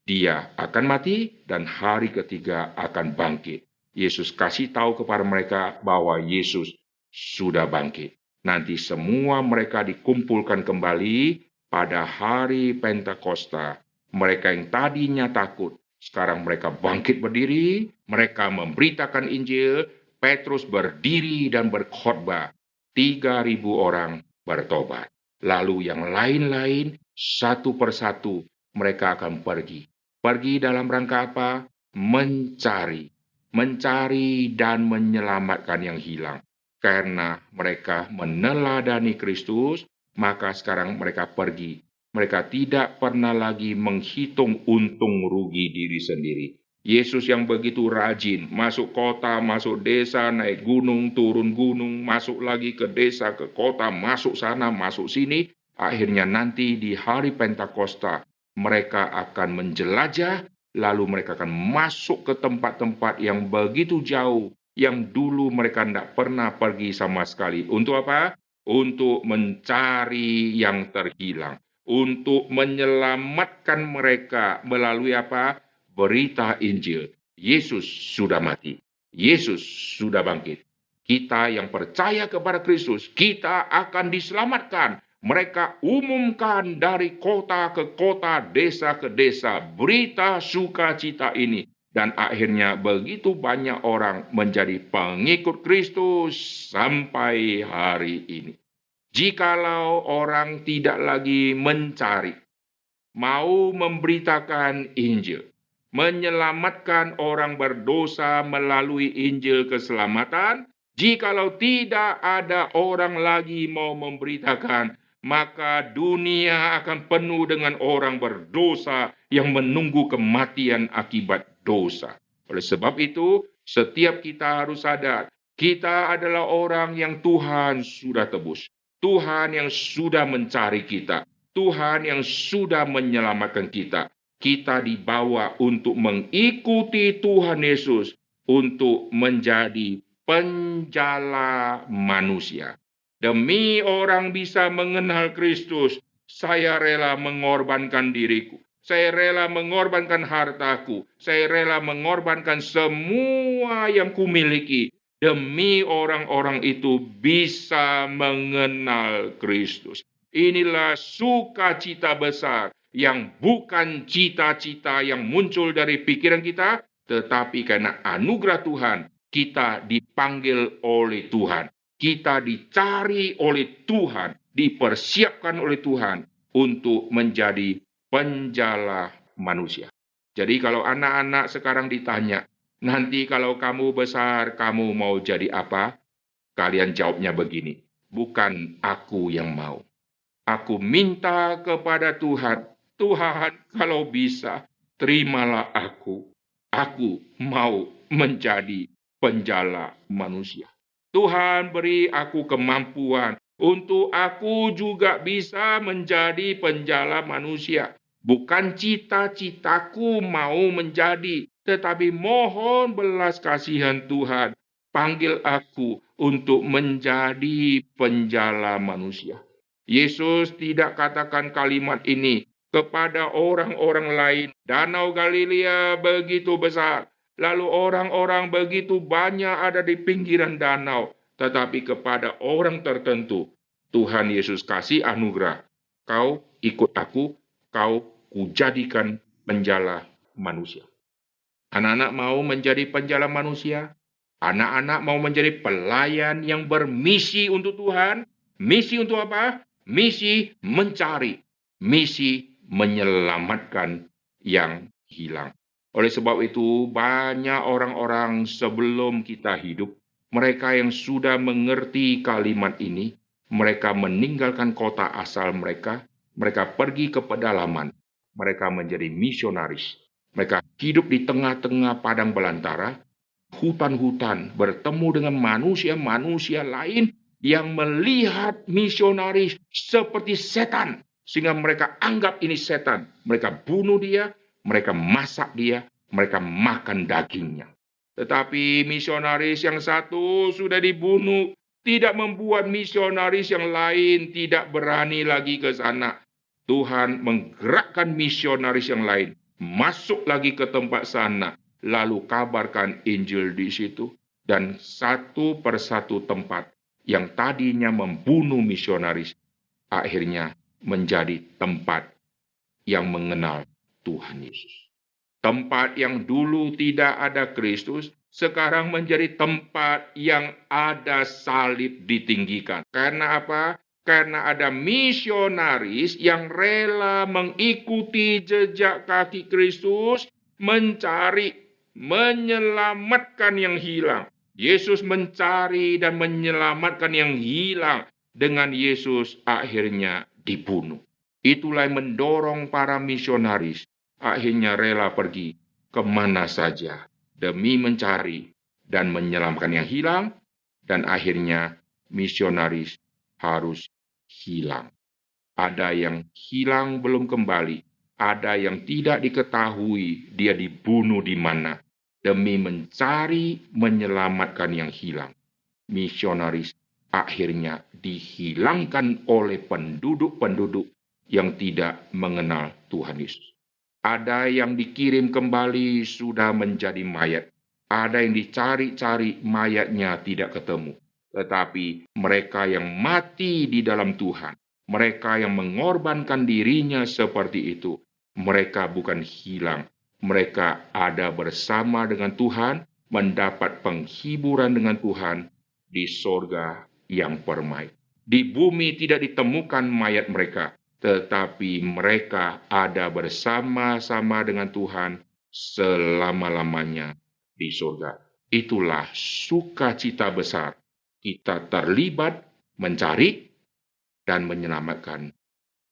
Dia akan mati dan hari ketiga akan bangkit. Yesus kasih tahu kepada mereka bahwa Yesus sudah bangkit. Nanti semua mereka dikumpulkan kembali pada hari Pentakosta. Mereka yang tadinya takut, sekarang mereka bangkit berdiri. Mereka memberitakan Injil. Petrus berdiri dan berkhotbah. 3.000 orang bertobat. Lalu yang lain-lain satu persatu mereka akan pergi. Pergi dalam rangka apa? Mencari dan menyelamatkan yang hilang. Karena mereka meneladani Kristus, maka sekarang mereka pergi. Mereka tidak pernah lagi menghitung untung rugi diri sendiri. Yesus yang begitu rajin, masuk kota, masuk desa, naik gunung, turun gunung, masuk lagi ke desa, ke kota, masuk sana, masuk sini. Akhirnya nanti di hari Pentakosta, mereka akan menjelajah, lalu mereka akan masuk ke tempat-tempat yang begitu jauh, yang dulu mereka tidak pernah pergi sama sekali. Untuk apa? untuk mencari yang terhilang, untuk menyelamatkan mereka melalui apa? Berita Injil. Yesus sudah mati. Yesus sudah bangkit. Kita yang percaya kepada Kristus, kita akan diselamatkan. Mereka umumkan dari kota ke kota, desa ke desa, berita sukacita ini. Dan akhirnya begitu banyak orang menjadi pengikut Kristus sampai hari ini. Jikalau orang tidak lagi mencari, mau memberitakan Injil, menyelamatkan orang berdosa melalui Injil keselamatan, jikalau tidak ada orang lagi mau memberitakan, maka dunia akan penuh dengan orang berdosa yang menunggu kematian akibat dosa. Oleh sebab itu, setiap kita harus sadar, kita adalah orang yang Tuhan sudah tebus. Tuhan yang sudah mencari kita. Tuhan yang sudah menyelamatkan kita. Kita dibawa untuk mengikuti Tuhan Yesus untuk menjadi penjala manusia. Demi orang bisa mengenal Kristus, saya rela mengorbankan diriku. Saya rela mengorbankan hartaku. Saya rela mengorbankan semua yang kumiliki. Demi orang-orang itu bisa mengenal Kristus. Inilah sukacita besar yang bukan cita-cita yang muncul dari pikiran kita, tetapi karena anugerah Tuhan, kita dipanggil oleh Tuhan. Kita dicari oleh Tuhan, dipersiapkan oleh Tuhan untuk menjadi penjala manusia. Jadi kalau anak-anak sekarang ditanya, nanti kalau kamu besar, kamu mau jadi apa? Kalian jawabnya begini, bukan aku yang mau. Aku minta kepada Tuhan, Tuhan kalau bisa, terimalah aku. Aku mau menjadi penjala manusia. Tuhan beri aku kemampuan untuk aku juga bisa menjadi penjala manusia. Bukan cita-citaku mau menjadi, tetapi mohon belas kasihan Tuhan. Panggil aku untuk menjadi penjala manusia. Yesus tidak katakan kalimat ini kepada orang-orang lain. Danau Galilea begitu besar. Lalu orang-orang begitu banyak ada di pinggiran danau. Tetapi kepada orang tertentu, Tuhan Yesus kasih anugerah. Kau ikut aku, kau kujadikan penjala manusia. Anak-anak mau menjadi penjala manusia. Anak-anak mau menjadi pelayan yang bermisi untuk Tuhan. Misi untuk apa? Misi mencari. Misi menyelamatkan yang hilang. Oleh sebab itu, banyak orang-orang sebelum kita hidup, mereka yang sudah mengerti kalimat ini, mereka meninggalkan kota asal mereka pergi ke pedalaman, mereka menjadi misionaris. Mereka hidup di tengah-tengah padang belantara, hutan-hutan, bertemu dengan manusia-manusia lain yang melihat misionaris seperti setan, sehingga mereka anggap ini setan. Mereka bunuh dia, mereka masak dia, mereka makan dagingnya. Tetapi misionaris yang satu sudah dibunuh, tidak membuat misionaris yang lain tidak berani lagi ke sana. Tuhan menggerakkan misionaris yang lain, masuk lagi ke tempat sana, lalu kabarkan Injil di situ. Dan satu persatu tempat yang tadinya membunuh misionaris, akhirnya menjadi tempat yang mengenal Tuhan Yesus. Tempat yang dulu tidak ada Kristus, sekarang menjadi tempat yang ada salib ditinggikan. Karena apa? Karena ada misionaris yang rela mengikuti jejak kaki Kristus, mencari, menyelamatkan yang hilang. Yesus mencari dan menyelamatkan yang hilang. Dengan Yesus akhirnya dibunuh. Itulah yang mendorong para misionaris akhirnya rela pergi kemana saja demi mencari dan menyelamatkan yang hilang, dan akhirnya misionaris harus hilang. Ada yang hilang belum kembali, ada yang tidak diketahui dia dibunuh di mana demi mencari menyelamatkan yang hilang. Misionaris akhirnya dihilangkan oleh penduduk-penduduk yang tidak mengenal Tuhan Yesus. Ada yang dikirim kembali sudah menjadi mayat. Ada yang dicari-cari mayatnya tidak ketemu. Tetapi mereka yang mati di dalam Tuhan, mereka yang mengorbankan dirinya seperti itu, mereka bukan hilang. Mereka ada bersama dengan Tuhan, mendapat penghiburan dengan Tuhan di sorga yang permai. Di bumi tidak ditemukan mayat mereka, tetapi mereka ada bersama-sama dengan Tuhan selama-lamanya di sorga. Itulah sukacita besar. Kita terlibat mencari dan menyelamatkan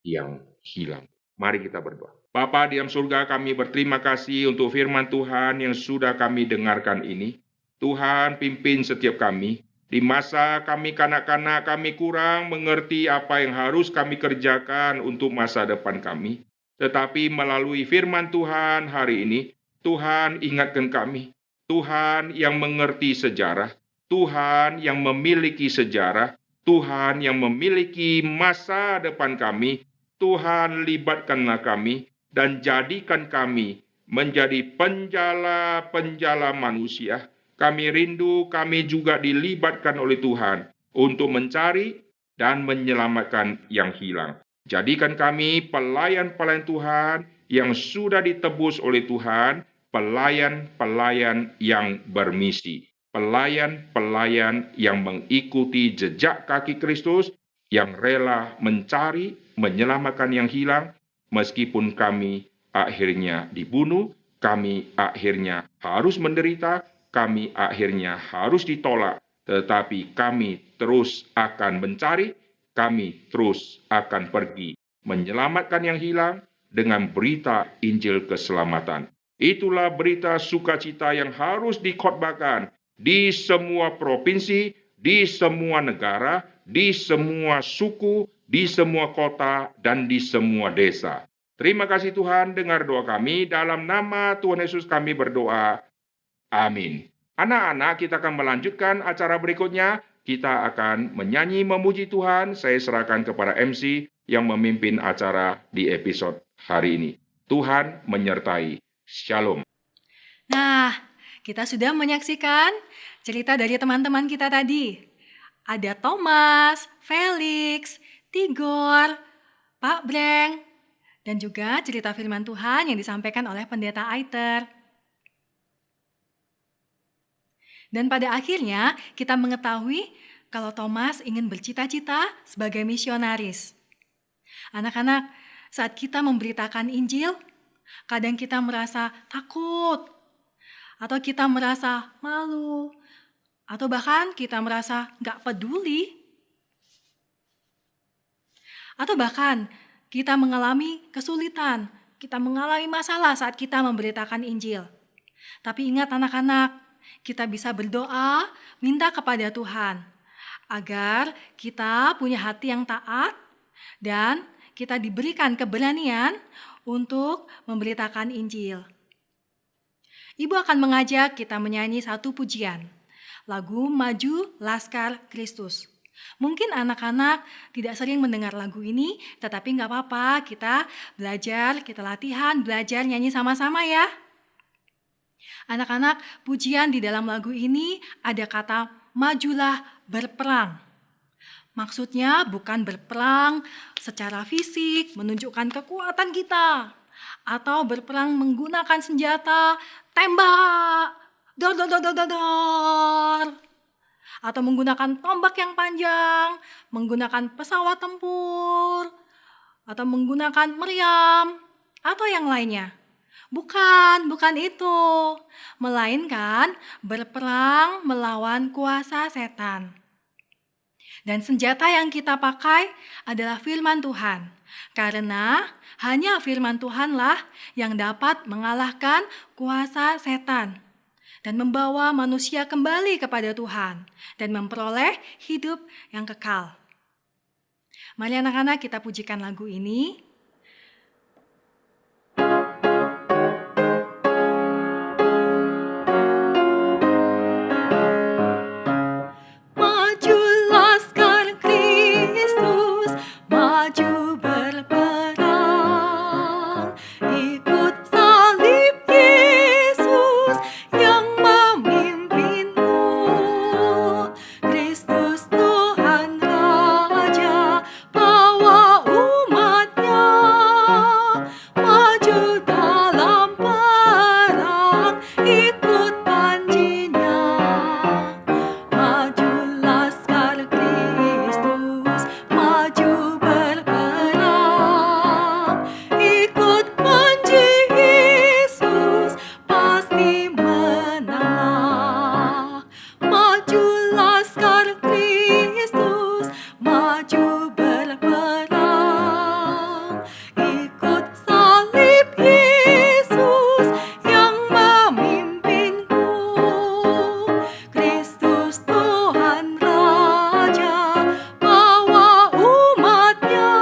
yang hilang. Mari kita berdoa. Bapa di dalam surga, kami berterima kasih untuk firman Tuhan yang sudah kami dengarkan ini. Tuhan pimpin setiap kami. Di masa kami kanak-kanak, kami kurang mengerti apa yang harus kami kerjakan untuk masa depan kami. Tetapi melalui firman Tuhan hari ini, Tuhan ingatkan kami. Tuhan yang mengerti sejarah, Tuhan yang memiliki sejarah, Tuhan yang memiliki masa depan kami. Tuhan libatkanlah kami dan jadikan kami menjadi penjala-penjala manusia. Kami rindu kami juga dilibatkan oleh Tuhan untuk mencari dan menyelamatkan yang hilang. Jadikan kami pelayan-pelayan Tuhan yang sudah ditebus oleh Tuhan, pelayan-pelayan yang bermisi, pelayan-pelayan yang mengikuti jejak kaki Kristus, yang rela mencari, menyelamatkan yang hilang, meskipun kami akhirnya dibunuh, kami akhirnya harus menderita, kami akhirnya harus ditolak, tetapi kami terus akan mencari, kami terus akan pergi, menyelamatkan yang hilang dengan berita Injil keselamatan. Itulah berita sukacita yang harus dikhotbahkan di semua provinsi, di semua negara, di semua suku, di semua kota, dan di semua desa. Terima kasih Tuhan, dengar doa kami. Dalam nama Tuhan Yesus kami berdoa. Amin. Anak-anak, kita akan melanjutkan acara berikutnya. Kita akan menyanyi memuji Tuhan. Saya serahkan kepada MC yang memimpin acara di episode hari ini. Tuhan menyertai. Shalom. Nah, kita sudah menyaksikan cerita dari teman-teman kita tadi. Ada Thomas, Felix, Tigor, Pak Breng, dan juga cerita firman Tuhan yang disampaikan oleh Pendeta Aiter. Dan pada akhirnya kita mengetahui kalau Thomas ingin bercita-cita sebagai misionaris. Anak-anak, saat kita memberitakan Injil, kadang kita merasa takut, atau kita merasa malu, atau bahkan kita merasa gak peduli. Atau bahkan kita mengalami kesulitan, kita mengalami masalah saat kita memberitakan Injil. Tapi ingat anak-anak, kita bisa berdoa, minta kepada Tuhan, agar kita punya hati yang taat, dan kita diberikan keberanian untuk memberitakan Injil. Ibu akan mengajak kita menyanyi satu pujian, lagu Maju Laskar Kristus. Mungkin anak-anak tidak sering mendengar lagu ini, tetapi gak apa-apa, kita belajar, kita latihan, belajar nyanyi sama-sama ya. Anak-anak, pujian di dalam lagu ini ada kata majulah berperang. Maksudnya bukan berperang secara fisik, menunjukkan kekuatan kita, atau berperang menggunakan senjata, tembak, dor, atau menggunakan tombak yang panjang, menggunakan pesawat tempur, atau menggunakan meriam, atau yang lainnya. Bukan itu. Melainkan berperang melawan kuasa setan. Dan senjata yang kita pakai adalah firman Tuhan. Karena hanya firman Tuhanlah yang dapat mengalahkan kuasa setan dan membawa manusia kembali kepada Tuhan dan memperoleh hidup yang kekal. Mari anak-anak kita pujikan lagu ini. Maju laskar ikut salib Yesus yang memimpinku. Kristus Tuhan Raja, bawa umatnya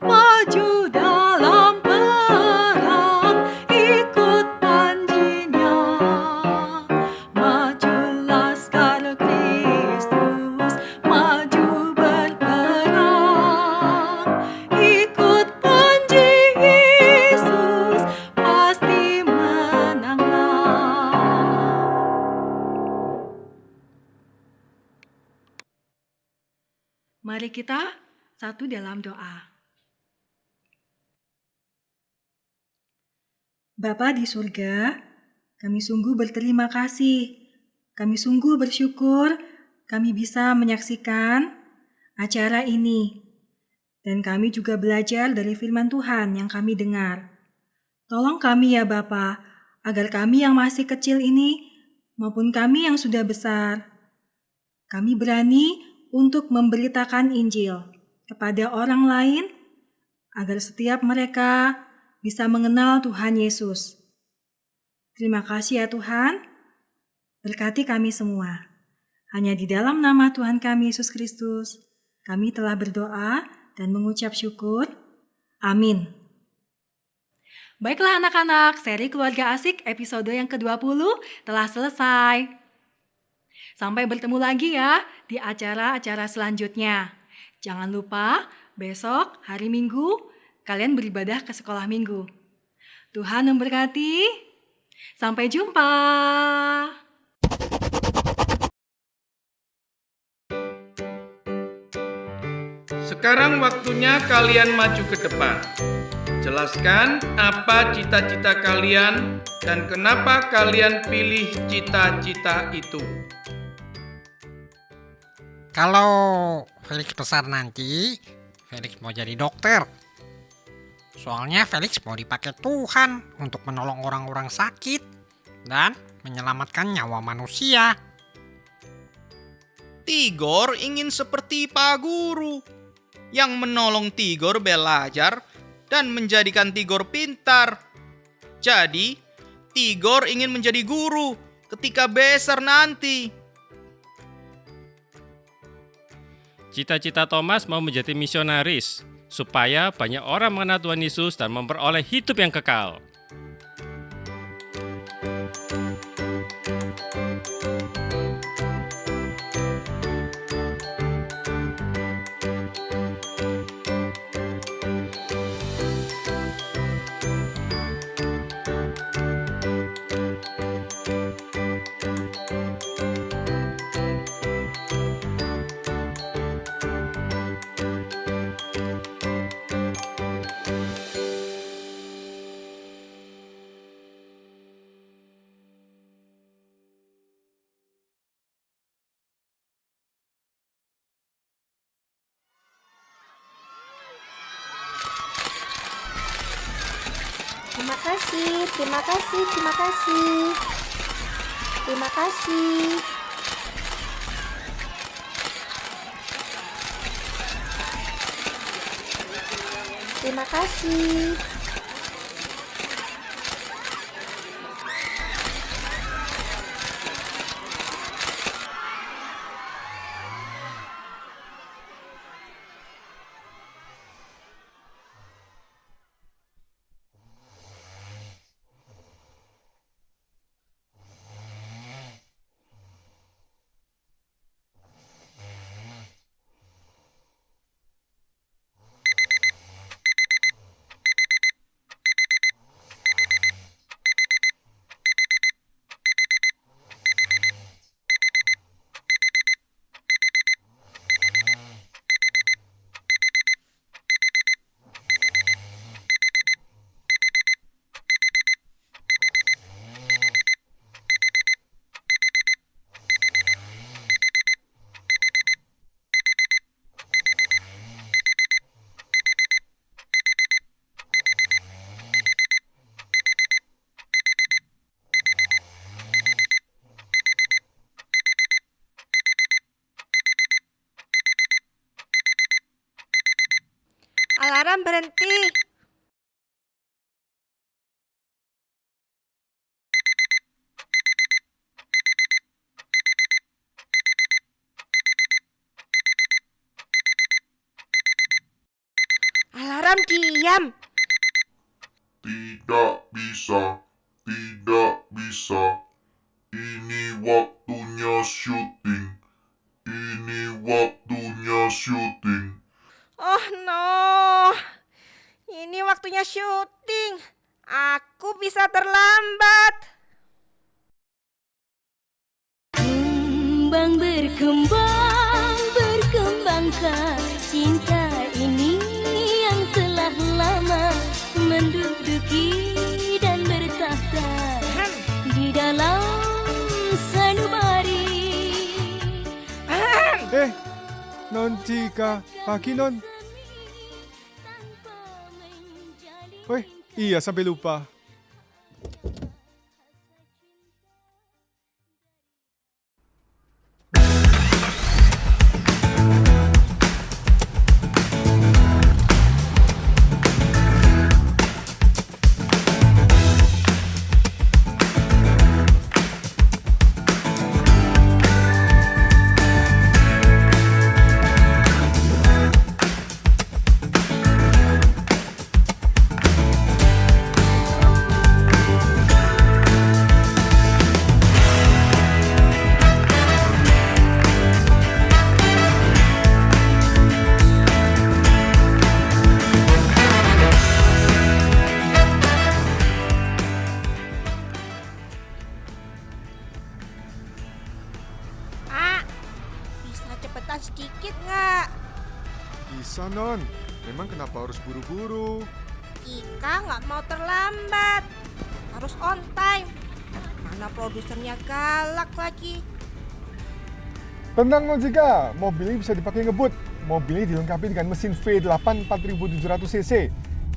maju dalam perang, ikut panjinya. Maju laskar Kristus, maju berperang, ikut panji Yesus, pasti menanglah. Mari kita satu dalam doa. Bapa di surga, kami sungguh berterima kasih. Kami sungguh bersyukur kami bisa menyaksikan acara ini. Dan kami juga belajar dari firman Tuhan yang kami dengar. Tolong kami ya Bapa, agar kami yang masih kecil ini maupun kami yang sudah besar, kami berani untuk memberitakan Injil kepada orang lain agar setiap mereka bisa mengenal Tuhan Yesus. Terima kasih ya Tuhan, berkati kami semua. Hanya di dalam nama Tuhan kami Yesus Kristus, kami telah berdoa dan mengucap syukur. Amin. Baiklah anak-anak, seri Keluarga Asik episode yang ke-20 telah selesai. Sampai bertemu lagi ya di acara-acara selanjutnya. Jangan lupa besok hari Minggu kalian beribadah ke sekolah Minggu. Tuhan memberkati. Sampai jumpa. Sekarang waktunya kalian maju ke depan. Jelaskan apa cita-cita kalian dan kenapa kalian pilih cita-cita itu. Kalau Felix besar nanti, Felix mau jadi dokter. Soalnya Felix mau dipakai Tuhan untuk menolong orang-orang sakit dan menyelamatkan nyawa manusia. Tigor ingin seperti Pak Guru yang menolong Tigor belajar dan menjadikan Tigor pintar. Jadi, Tigor ingin menjadi guru ketika besar nanti. Cita-cita Thomas mau menjadi misionaris, supaya banyak orang mengenal Tuhan Yesus dan memperoleh hidup yang kekal. Terima kasih, terima kasih, terima kasih. Terima kasih. Terima kasih. Alarm berhenti. Alarm diam. Tidak bisa, tidak bisa. Ini waktunya syuting. Ini waktunya syuting. Oh no, ini waktunya syuting. Aku bisa terlambat. Kembang berkembang, berkembangkan cinta ini yang telah lama menduduki dan bertahta di dalam sanubari. Non Cika, pagi non. Woi, iya sampai lupa. Bisa cepetan sedikit nggak? Bisa non. Memang kenapa harus buru-buru? Cika nggak mau terlambat. Harus on time. Mana produsernya galak lagi. Tenang non Cika, mobil ini bisa dipakai ngebut. Mobil ini dilengkapi dengan mesin V8 4700 cc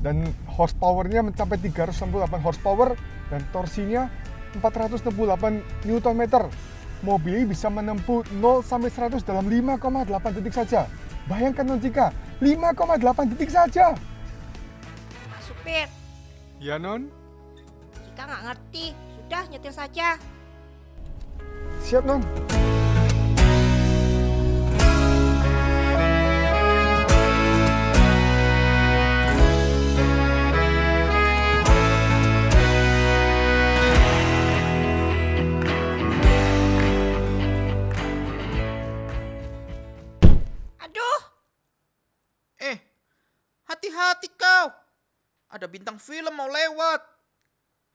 dan horsepower-nya mencapai 368 horsepower dan torsinya 468 Nm. Mobil ini bisa menempuh 0 sampai 100 dalam 5,8 detik saja. Bayangkan non Cika, 5,8 detik saja. Pak supir, Ya non, Cika nggak ngerti. Sudah nyetir saja. siap non. Aduh, Hati-hati kau. Ada bintang film mau lewat.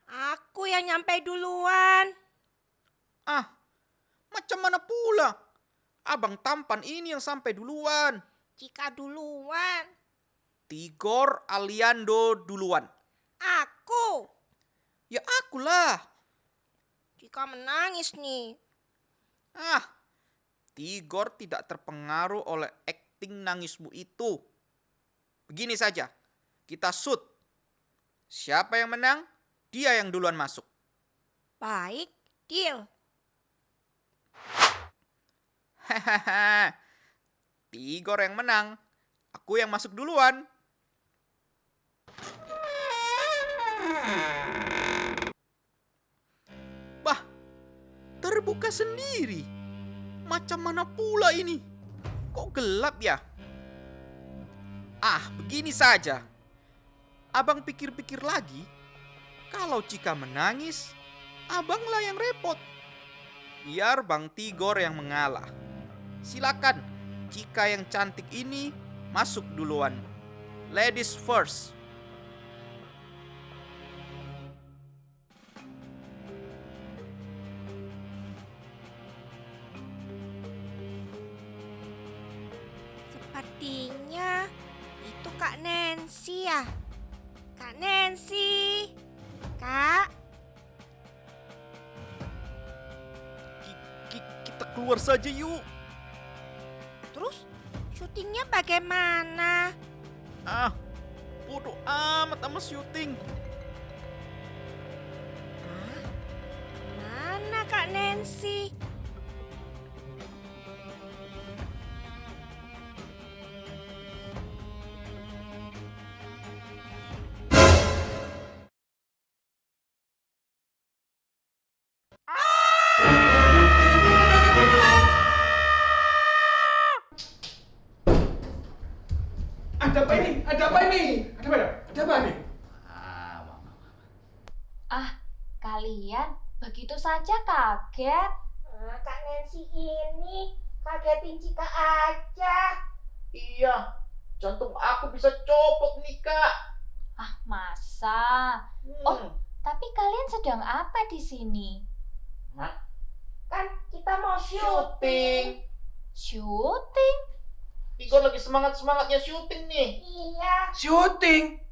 aku yang nyampe duluan. Macam mana pula? Abang tampan ini yang sampai duluan. Cika duluan. Tigor Aliando duluan. Aku. Ya akulah. Cika menangis nih. Tigor tidak terpengaruh oleh akting nangismu itu. Begini saja, kita shoot. Siapa yang menang, dia yang duluan masuk. Baik, deal. Hahaha. Tigor yang menang, aku yang masuk duluan. Bah, terbuka sendiri. Macam mana pula ini? Kok gelap ya? Begini saja. Abang pikir-pikir lagi. Kalau Cika menangis, abanglah yang repot. Biar Bang Tigor yang mengalah. Silakan, Cika yang cantik ini masuk duluan. Ladies first. Sepertinya itu Kak Nancy ya. Kak Nancy. Kak. Kita keluar saja yuk. Terus syutingnya bagaimana? Bodoh amat sama syuting. Mana Kak Nancy? siapa nih? Kalian begitu saja kaget. Kak Nancy ini kagetin Cika aja. Iya, jantung aku bisa copot nih kak. Masa? Tapi kalian sedang apa di sini? Kan kita mau syuting. Syuting? Tigor lagi semangat-semangatnya syuting nih. Iya. Syuting?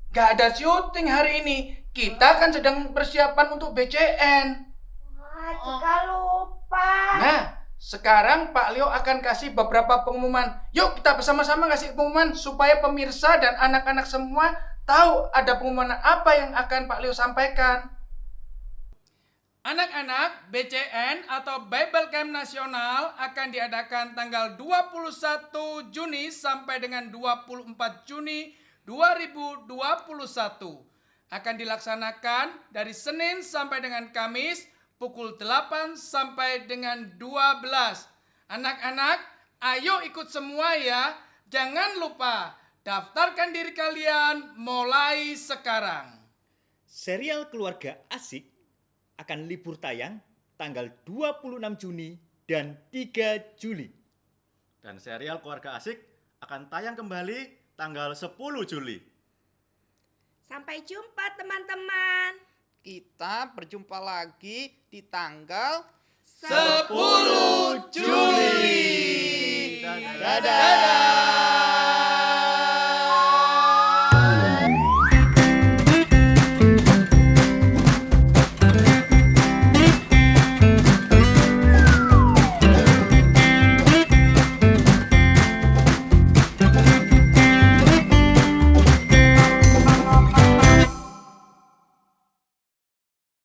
Gak ada syuting hari ini. Kita kan sedang persiapan untuk BCN. Cika lupa. Nah, sekarang Pak Leo akan kasih beberapa pengumuman. Yuk kita bersama-sama kasih pengumuman supaya pemirsa dan anak-anak semua tahu ada pengumuman apa yang akan Pak Leo sampaikan. Anak-anak, BCN atau Bible Camp Nasional akan diadakan tanggal 21 Juni sampai dengan 24 Juni 2021. Akan dilaksanakan dari Senin sampai dengan Kamis pukul 8 sampai dengan 12. Anak-anak, ayo ikut semua ya. Jangan lupa daftarkan diri kalian mulai sekarang. Serial Keluarga Asik akan libur tayang tanggal 26 Juni dan 3 Juli. Dan serial Keluarga Asik akan tayang kembali tanggal 10 Juli. Sampai jumpa teman-teman. Kita berjumpa lagi di tanggal 10